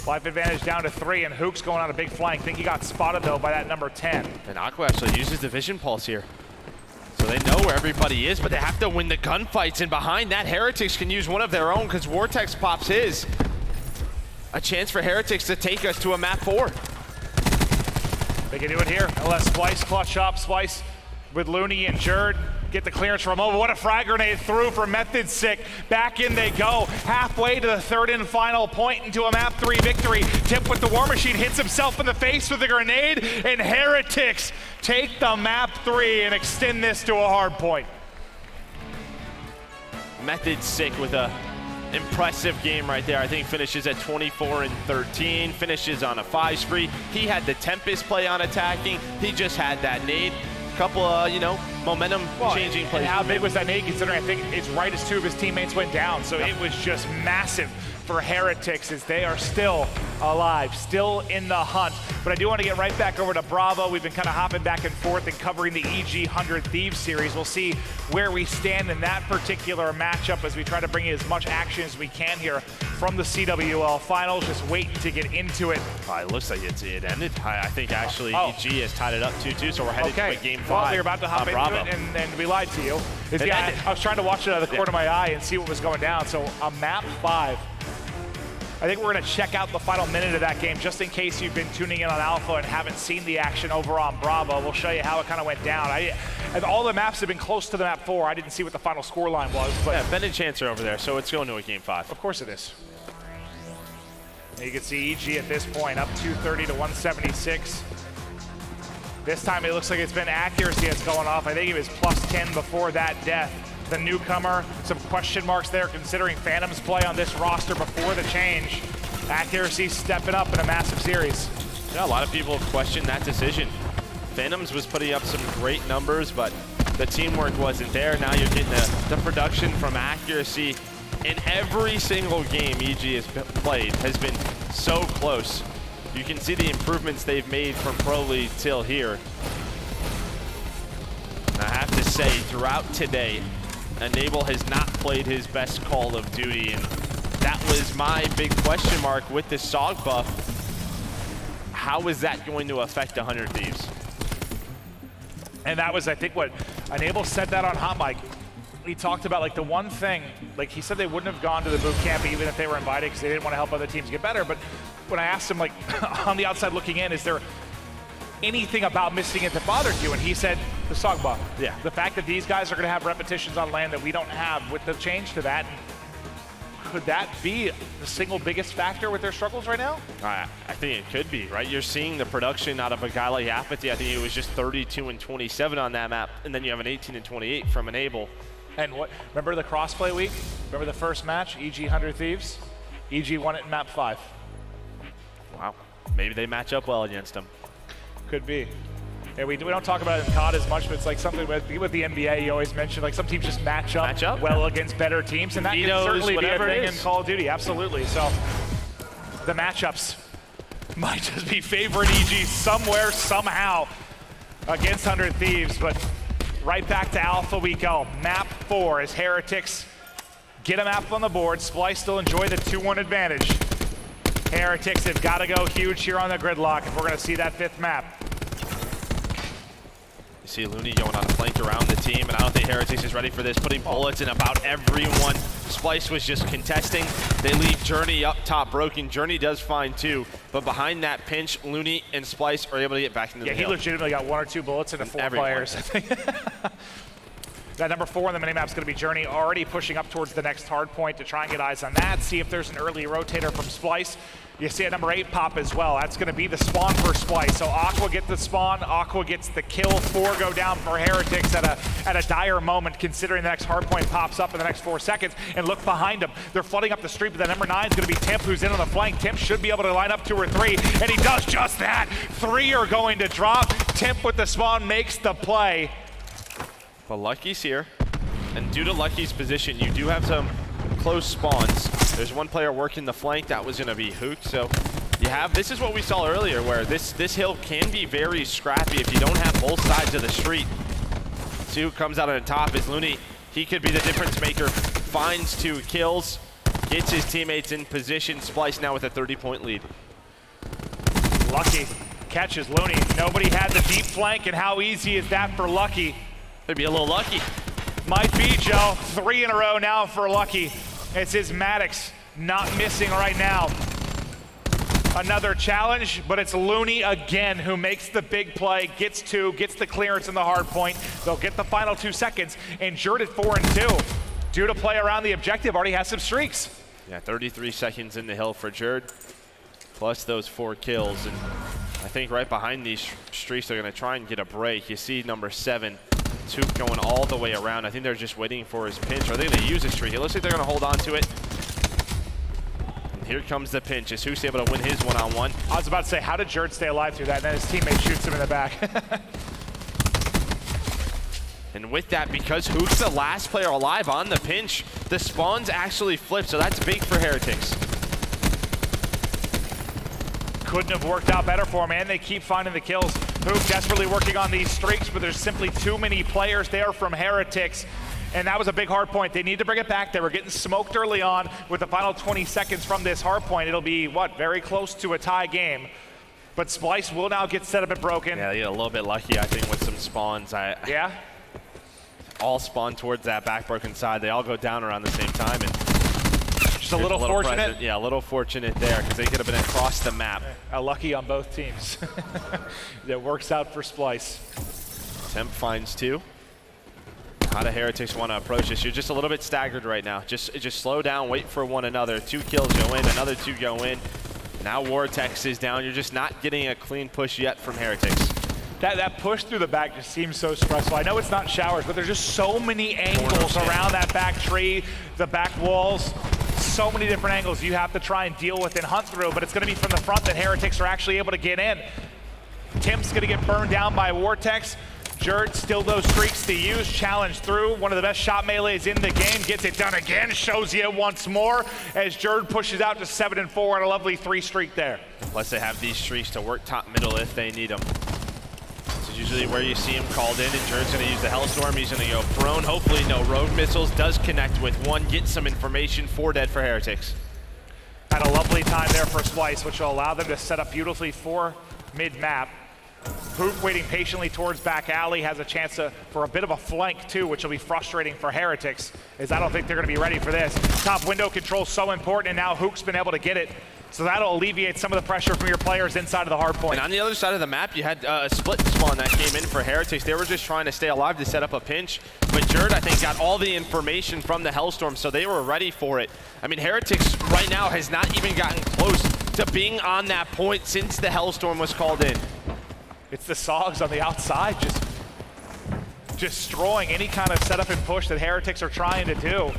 Life advantage down to 3, and Hook's going on a big flank. Think he got spotted, though, by that number 10. And Aqua actually uses the vision pulse here. So they know where everybody is, but they have to win the gunfights. And behind that, Heretics can use one of their own because Vortex pops his. A chance for Heretics to take us to a map 4. They can do it here. Unless Splyce clutch up. Splyce with Looney and Jerd. Get the clearance from over. What a frag grenade through for Method Sick. Back in they go. Halfway to the third and final point into a map 3 victory. Tip with the War Machine hits himself in the face with a grenade, and Heretics take the map 3 and extend this to a hard point. Method Sick with a impressive game right there. I think finishes at 24 and 13, finishes on a 5 spree. He had the Tempest play on attacking. He just had that nade. Couple of, momentum changing plays. And how big was that nade, considering I think it's right as 2 of his teammates went down. So it was just massive for Heretics as they are still alive, still in the hunt. But I do want to get right back over to Bravo. We've been kind of hopping back and forth and covering the EG 100 Thieves series. We'll see where we stand in that particular matchup as we try to bring you as much action as we can here from the CWL finals. Just waiting to get into it. It looks like it ended. I think actually EG has tied it up 2-2, so we're headed to a game 5. Well, we were about to hop into it, and we lied to you. I was trying to watch it out of the corner of my eye and see what was going down. So a map 5. I think we're going to check out the final minute of that game just in case you've been tuning in on Alpha and haven't seen the action over on Bravo. We'll show you how it kind of went down. And all the maps have been close to the map 4. I didn't see what the final score line was. But yeah, Ben and Chance are over there, so it's going to a game 5. Of course it is. And you can see EG at this point up 230 to 176. This time it looks like it's been accuracy that's going off. I think he was +10 before that death. The newcomer, some question marks there considering Phantom's play on this roster before the change. Accuracy stepping up in a massive series. Yeah, a lot of people questioned that decision. Phantoms was putting up some great numbers, but the teamwork wasn't there. Now you're getting the production from accuracy. In every single game EG has played has been so close. You can see the improvements they've made from Pro League till here. And I have to say, throughout today, Enable has not played his best Call of Duty, and that was my big question mark with the SOG buff. How is that going to affect 100 Thieves? And that was, I think, what Enable said that on Hot Mic. He talked about, like, the one thing, like, he said they wouldn't have gone to the boot camp even if they were invited because they didn't want to help other teams get better. But when I asked him, like, on the outside looking in, is there anything about missing it that bothered you? And he said, the SOG buff. Yeah. The fact that these guys are going to have repetitions on land that we don't have with the change to that. Could that be the single biggest factor with their struggles right now? I think it could be, right? You're seeing the production out of a guy like Apathy. I think it was just 32 and 27 on that map, and then you have an 18 and 28 from Enable. And what? Remember the crossplay week? Remember the first match, EG 100 Thieves? EG won it in map 5. Wow. Maybe they match up well against them. Could be. Yeah, we don't talk about it in COD as much, but it's like something with the NBA you always mention, like some teams just match up well against better teams, and that can certainly be a thing in Call of Duty, absolutely. So the matchups might just be favoring EG somewhere, somehow against 100 Thieves, but right back to Alpha we go. Map 4 as Heretics get a map on the board. Splyce still enjoy the 2-1 advantage. Heretics have got to go huge here on the gridlock if we're going to see that 5th map. You see Looney going on a flank around the team, and I don't think Heretics is ready for this, putting bullets in about everyone. Splyce was just contesting. They leave Journey up top broken. Journey does find 2, but behind that pinch, Looney and Splyce are able to get back into the hill. Yeah, he legitimately got 1 or 2 bullets into 4 players. I think. That number 4 on the minimap is going to be Journey, already pushing up towards the next hard point to try and get eyes on that, see if there's an early rotator from Splyce. You see a number 8 pop as well. That's going to be the spawn for Splyce. So Aqua gets the spawn, Aqua gets the kill. 4 go down for Heretics at a dire moment, considering the next hardpoint pops up in the next 4 seconds. And look behind them. They're flooding up the street, but the number 9 is going to be Timp, who's in on the flank. Timp should be able to line up 2 or 3, and he does just that. 3 are going to drop. Timp with the spawn makes the play. But Lucky's here, and due to Lucky's position, you do have some close spawns. There's one player working the flank. That was going to be Hook. So you have, this is what we saw earlier, where this hill can be very scrappy if you don't have both sides of the street. See who comes out on the top is Looney. He could be the difference maker. Finds 2 kills. gets his teammates in position. Splyce now with a 30-point lead. Lucky catches Looney. Nobody had the deep flank, and how easy is that for Lucky? Maybe a little lucky. Might be, Joe. 3 in a row now for Lucky. It's his Maddox not missing right now. Another challenge, but it's Looney again who makes the big play, gets 2, gets the clearance in the hard point. They'll get the final 2 seconds, and Jerd at 4 and 2. Due to play around the objective, already has some streaks. Yeah, 33 seconds in the hill for Jerd, plus those 4 kills. And I think right behind these streaks, they're going to try and get a break. You see number 7, Took going all the way around. I think they're just waiting for his pinch. Are they going to use a streak? It looks like they're going to hold on to it. And here comes the pinch. Is Hook's able to win his one-on-one? I was about to say, how did Jerd stay alive through that? And then his teammate shoots him in the back. And with that, because Hook's the last player alive on the pinch, the spawns actually flip, so that's big for Heretics. Couldn't have worked out better for him, and they keep finding the kills. Hook desperately working on these streaks, but there's simply too many players there from Heretics. And that was a big hard point. They need to bring it back. They were getting smoked early on. With the final 20 seconds from this hard point, it'll be, what, very close to a tie game. But Splyce will now get set up and broken. Yeah, they get a little bit lucky, I think, with some spawns. Yeah? All spawn towards that back broken side. They all go down around the same time. And just a little fortunate. Present. Yeah, a little fortunate there because they could have been across the map. Lucky on both teams. That works out for Splyce. Temp finds 2. How do Heretics want to approach this? You're just a little bit staggered right now. Just slow down, wait for one another. 2 kills go in, another 2 go in. Now Vortex is down. You're just not getting a clean push yet from Heretics. That push through the back just seems so stressful. I know it's not showers, but there's just so many angles around that back tree, the back walls. So many different angles you have to try and deal with and hunt through, but it's going to be from the front that Heretics are actually able to get in. Tim's going to get burned down by Vortex. Jerd still those streaks to use, challenge through. One of the best shot melees in the game, gets it done again, shows you once more as Jerd pushes out to 7 and 4 and a lovely 3 streak there. Plus they have these streaks to work top middle if they need them. This is usually where you see him called in, and Jerd's going to use the Hellstorm. He's going to go prone. Hopefully no rogue missiles. Does connect with 1, get some information. 4 dead for Heretics. Had a lovely time there for Splyce, which will allow them to set up beautifully for mid-map. Hook waiting patiently towards back alley, has a chance for a bit of a flank too, which will be frustrating for Heretics, as I don't think they're going to be ready for this. Top window control so important, and now Hook's been able to get it. So that'll alleviate some of the pressure from your players inside of the hard point. And on the other side of the map, you had a split spawn that came in for Heretics. They were just trying to stay alive to set up a pinch. But Jerd, I think, got all the information from the Hellstorm, so they were ready for it. I mean, Heretics right now has not even gotten close to being on that point since the Hellstorm was called in. It's the Sogs on the outside just destroying any kind of setup and push that Heretics are trying to do.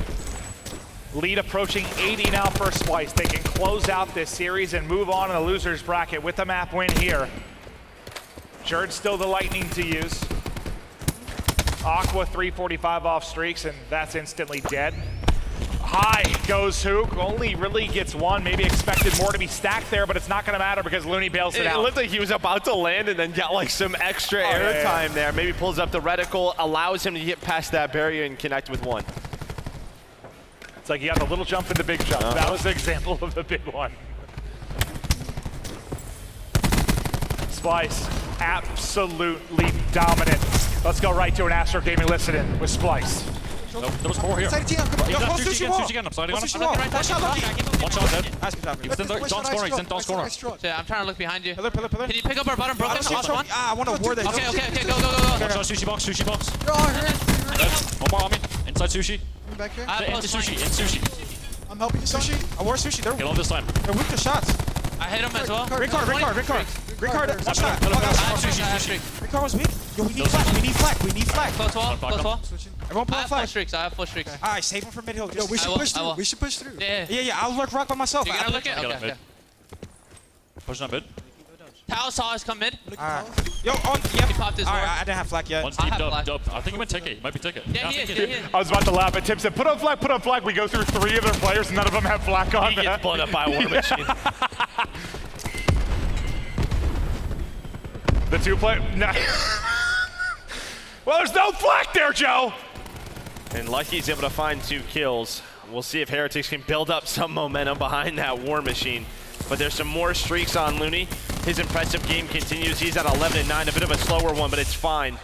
Lead approaching 80 now for Splyce. They can close out this series and move on in the loser's bracket with the map win here. Jerd still the lightning to use. Aqua 345 off streaks, and that's instantly dead. High goes Hook, only really gets 1, maybe expected more to be stacked there, but it's not going to matter because Looney bails it out. It looked like he was about to land and then got like some extra airtime there. Maybe pulls up the reticle, allows him to get past that barrier and connect with 1. It's like he got the little jump and the big jump. That was the example of the big one. Splyce, absolutely dominant. Let's go right to an Astro Gaming listen-in with Splyce. Nope, there was 4 here. He's got sushi again. I'm sliding on him. One shot dead. Don't score. He's in don't score. Yeah, I'm trying to look behind you. Pillar. Can you pick up our bottom broken? I want to ward that. Okay, go. One shot sushi box. One more on me. Inside sushi. Back here. Into sushi. I'm helping you, sushi. I wore sushi. They're kill him this time. They're weak to shots. I hit him as well. Green card. Watch that. Green card was weak. Yo, we need flag. Close wall. Everyone pull flag. I have full streaks. Alright, save him for mid hill. Yo, we should push through. Yeah. I'll lurk rock by myself. You're gonna look it? Okay. Pushing on mid. Tao saw us come mid. Alright. Yo, he popped his Alright, I didn't have flag yet. One's deep, dub. I think he went ticket. He might be ticket. Yeah, he is. I was about to laugh, but Tim said, put on flag. We go through 3 of their players, none of them have flag on. He gets blown up by a war machine. The 2 play. No. Well, there's no flag there, Joe. And Lucky's able to find 2 kills. we'll see if Heretics can build up some momentum behind that War Machine. But there's some more streaks on Looney. His impressive game continues. He's at 11-9, a bit of a slower one, but it's fine.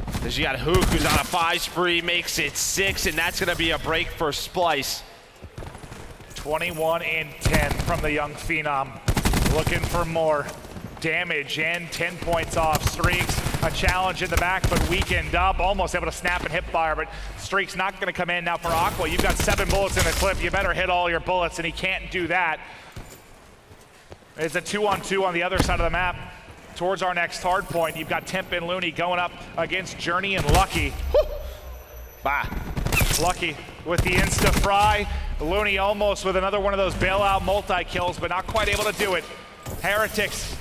Because you got Hook, who's on a 5 spree, makes it 6, and that's going to be a break for Splyce. 21 and 10 from the young Phenom. Looking for more damage and 10 points off. Streaks, a challenge in the back, but weakened up. Almost able to snap and hip fire, but Streak's not going to come in. Now for Aqua, you've got 7 bullets in the clip. You better hit all your bullets, and he can't do that. It's a 2-on-2 on the other side of the map. Towards our next hard point, you've got Temp and Looney going up against Journey and Lucky. Bah. Lucky with the insta-fry. Looney almost with another one of those bailout multi-kills, but not quite able to do it. Heretics,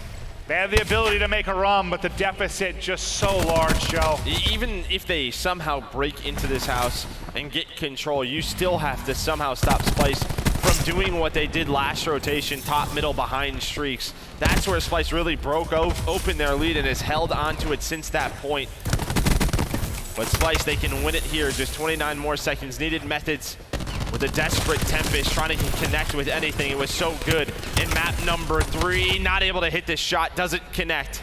they have the ability to make a run, but the deficit just so large, Joe. Even if they somehow break into this house and get control, you still have to somehow stop Splyce from doing what they did last rotation, top, middle, behind streaks. That's where Splyce really broke open their lead and has held onto it since that point. But Splyce, they can win it here. Just 29 more seconds needed. Methods with a desperate Tempest trying to connect with anything. It was so good in map number 3. Not able to hit this shot, doesn't connect.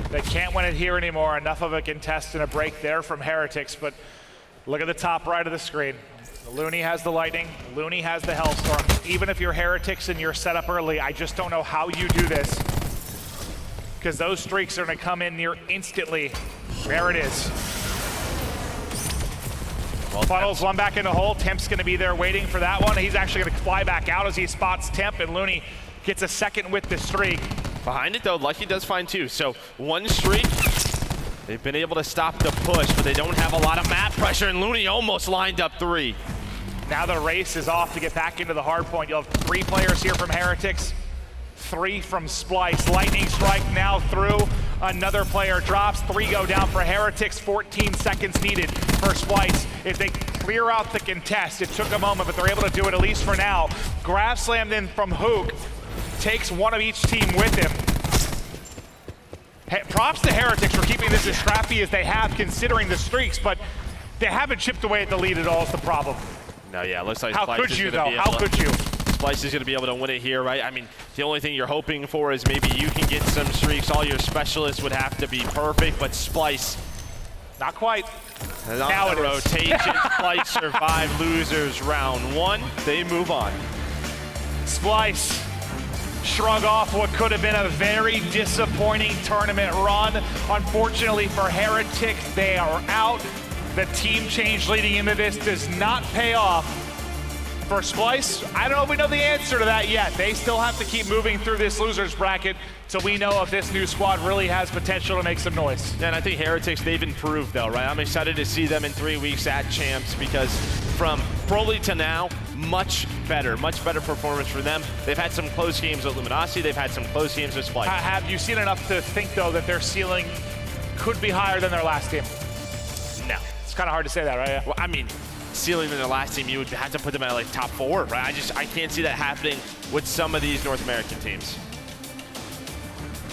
They can't win it here anymore. Enough of a contest and a break there from Heretics, but look at the top right of the screen. Looney has the lightning, Looney has the Hellstorm. Even if you're Heretics and you're set up early, I just don't know how you do this. Because those streaks are gonna come in near instantly. There it is. Well, Funnels one back in the hole. Temp's gonna be there waiting for that one. He's actually gonna fly back out as he spots Temp, and Looney gets a second with the streak. Behind it though, Lucky does fine too. So 1 streak. They've been able to stop the push, but they don't have a lot of map pressure, and Looney almost lined up 3. Now the race is off to get back into the hard point. You'll have 3 players here from Heretics, 3 from Splyce. Lightning strike now through. Another player drops. 3 go down for Heretics. 14 seconds needed for Splyce. If they clear out the contest, it took a moment, but they're able to do it at least for now. Grab slammed in from Hook. Takes one of each team with him. Props to Heretics for keeping this as scrappy as they have, considering the streaks, but they haven't chipped away at the lead at all is the problem. No, yeah, looks like How Splyce could you, though? How could you? Splyce is going to be able to win it here, right? I mean, the only thing you're hoping for is maybe you can get some streaks. All your specialists would have to be perfect, but Splyce. Not quite. Now it rotation. Splyce survive losers round 1. They move on. Splyce shrug off what could have been a very disappointing tournament run. Unfortunately for Heretics, they are out. The team change leading into this does not pay off. For Splyce, I don't know if we know the answer to that yet. They still have to keep moving through this losers bracket so we know if this new squad really has potential to make some noise. Yeah, and I think Heretics, they've improved though, right? I'm excited to see them in 3 weeks at Champs because from Broly to now, much better performance for them. They've had some close games with Luminosity, they've had some close games with Splyce. Have you seen enough to think though that their ceiling could be higher than their last team? No. It's kind of hard to say that, right? Yeah. Well, I mean, ceiling in their last team, you would have to put them at like top 4, right? I can't see that happening with some of these North American teams.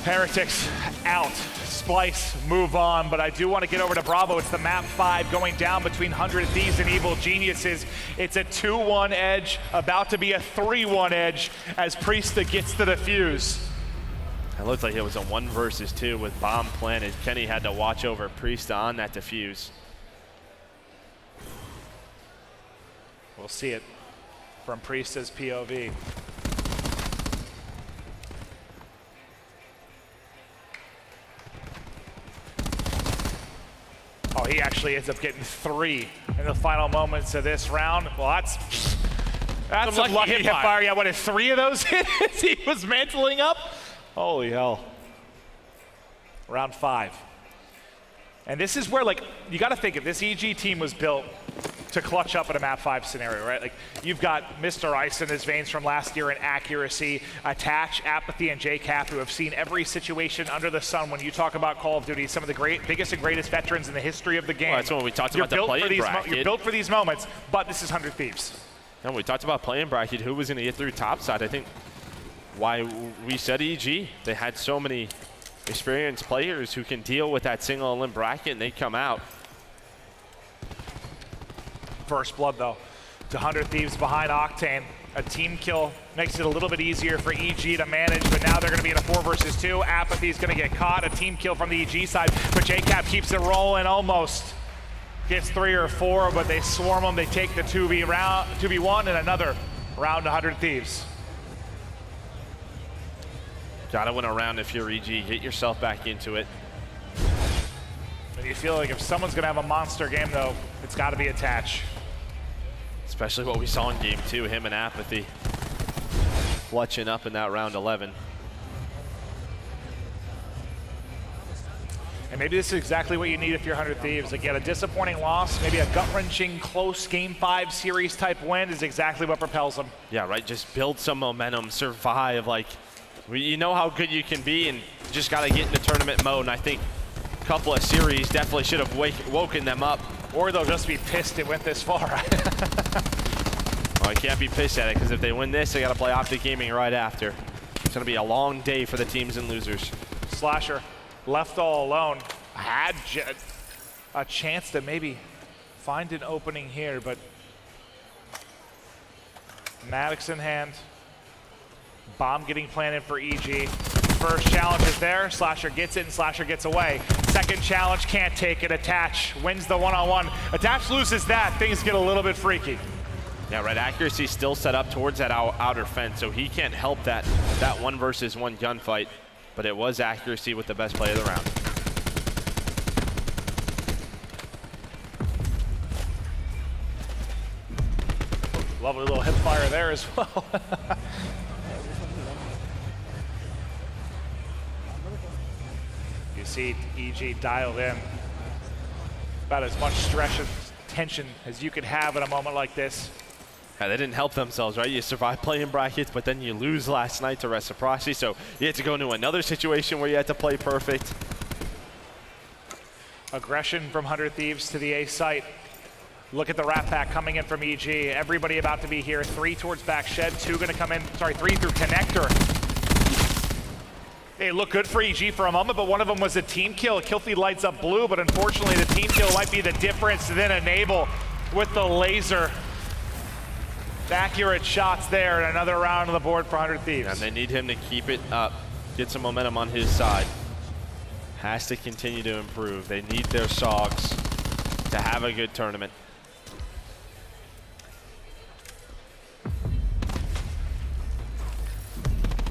Heretics out. Splyce move on, but I do want to get over to Bravo. It's the map 5 going down between 100 Thieves and Evil Geniuses. It's a 2-1 edge, about to be a 3-1 edge as Priesta gets the defuse. It looked like it was a 1 versus 2 with bomb planted. Kenny had to watch over Priesta on that defuse. We'll see it from Priesta's POV. Oh, he actually ends up getting 3 in the final moments of this round. Well, that's some lucky hip fire. Yeah, what, if 3 of those hit as he was mantling up? Holy hell. Round 5. And this is where, like, you got to think if this EG team was built to clutch up in a map 5 scenario, right? Like, you've got Mr. Ice in his veins from last year in accuracy, Attach, Apathy, and JCap, who have seen every situation under the sun when you talk about Call of Duty, some of the biggest and greatest veterans in the history of the game. Well, that's when we talked about the play-in bracket. You're built for these moments, but this is 100 Thieves. And we talked about play-in bracket, who was going to get through topside. I think why we said EG, they had so many experienced players who can deal with that single elim bracket, and they come out. First blood, though, to 100 Thieves behind Octane. A team kill makes it a little bit easier for EG to manage, but now they're going to be in a 4 versus 2. Apathy's going to get caught. A team kill from the EG side, but JCap keeps it rolling almost. Gets 3 or 4, but they swarm them. They take the 2v1 and another round 100 Thieves. Gotta win a round if you're EG. Get yourself back into it. And you feel like if someone's going to have a monster game, though, it's got to be Attach. Especially what we saw in game 2, him and Apathy clutching up in that round 11. And maybe this is exactly what you need if you're 100 Thieves. Again, a disappointing loss, maybe a gut-wrenching, close Game 5 series type win is exactly what propels them. Yeah, right, just build some momentum, survive. Like, you know how good you can be, and you just got to get into tournament mode. And I think a couple of series definitely should have woken them up. Or they'll just be pissed it went this far. Well, I can't be pissed at it, because if they win this, they got to play Optic Gaming right after. It's going to be a long day for the teams and losers. Slasher, left all alone, had a chance to maybe find an opening here, but Maddox in hand. Bomb getting planted for EG. First challenge is there. Slasher gets it, and Slasher gets away. Second challenge, can't take it. Attach wins the one-on-one. Attach loses that. Things get a little bit freaky. Yeah, right. Accuracy still set up towards that outer fence, so he can't help that 1 versus 1 gunfight. But it was Accuracy with the best play of the round. Lovely little hip fire there as well. You see EG dialed in. About as much stress and tension as you could have in a moment like this. Yeah, they didn't help themselves, right? You survive playing brackets, but then you lose last night to Reciprocity, so you had to go into another situation where you had to play perfect. Aggression from 100 Thieves to the A site. Look at the Rat Pack coming in from EG. Everybody about to be here. 3 towards back shed, 2 gonna come in, 3 through connector. They look good for EG for a moment, but one of them was a team kill. Killfeed lights up blue, but unfortunately the team kill might be the difference. Then Enable with the laser. Accurate shots there, and another round on the board for 100 Thieves. And they need him to keep it up, get some momentum on his side. Has to continue to improve. They need their SOGs to have a good tournament.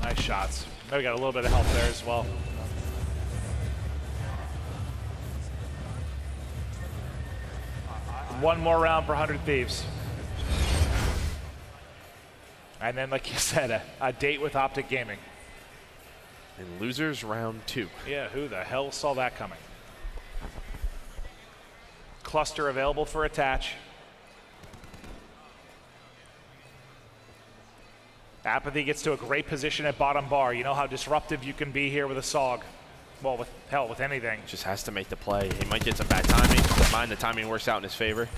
Nice shots. Maybe got a little bit of help there as well. One more round for 100 Thieves. And then, like you said, a date with Optic Gaming. And losers round 2. Yeah, who the hell saw that coming? Cluster available for Attach. Apathy gets to a great position at bottom bar. You know how disruptive you can be here with a SOG. Well, with anything. Just has to make the play. He might get some bad timing. Don't mind, the timing works out in his favor.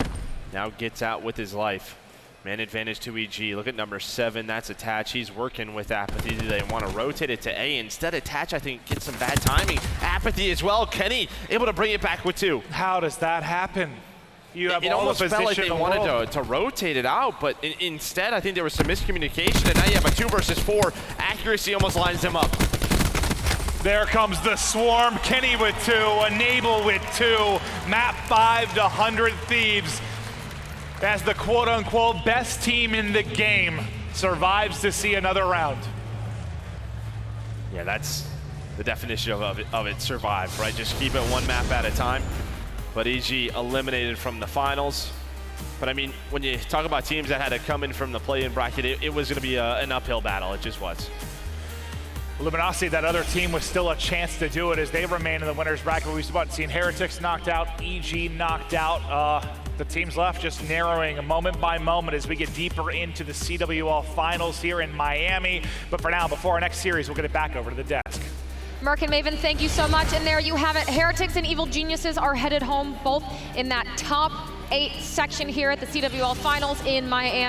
Now gets out with his life. Man advantage to EG. Look at number 7. That's Attach. He's working with Apathy. Do they want to rotate it to A? Instead, Attach, I think, gets some bad timing. Apathy as well. Kenny able to bring it back with 2. How does that happen? You have it all almost the felt like position they in the wanted world. to rotate it out, but instead, I think there was some miscommunication, and now you have a 2 versus 4. Accuracy almost lines them up. There comes the swarm. Kenny with 2, Enable with 2. Map 5 to 100 Thieves. As the quote-unquote best team in the game survives to see another round. Yeah, that's the definition of it, survive, right? Just keep it 1 map at a time. But EG eliminated from the finals. But I mean, when you talk about teams that had to come in from the play-in bracket, it was gonna be an uphill battle, it just was. Luminosity, that other team, was still a chance to do it as they remain in the winner's bracket. We've seen Heretics knocked out, EG knocked out. The teams left just narrowing moment by moment as we get deeper into the CWL finals here in Miami. But for now, before our next series, we'll get it back over to the desk. Merc and Maven, thank you so much. And there you have it. Heretics and Evil Geniuses are headed home, both in that top 8 section here at the CWL finals in Miami.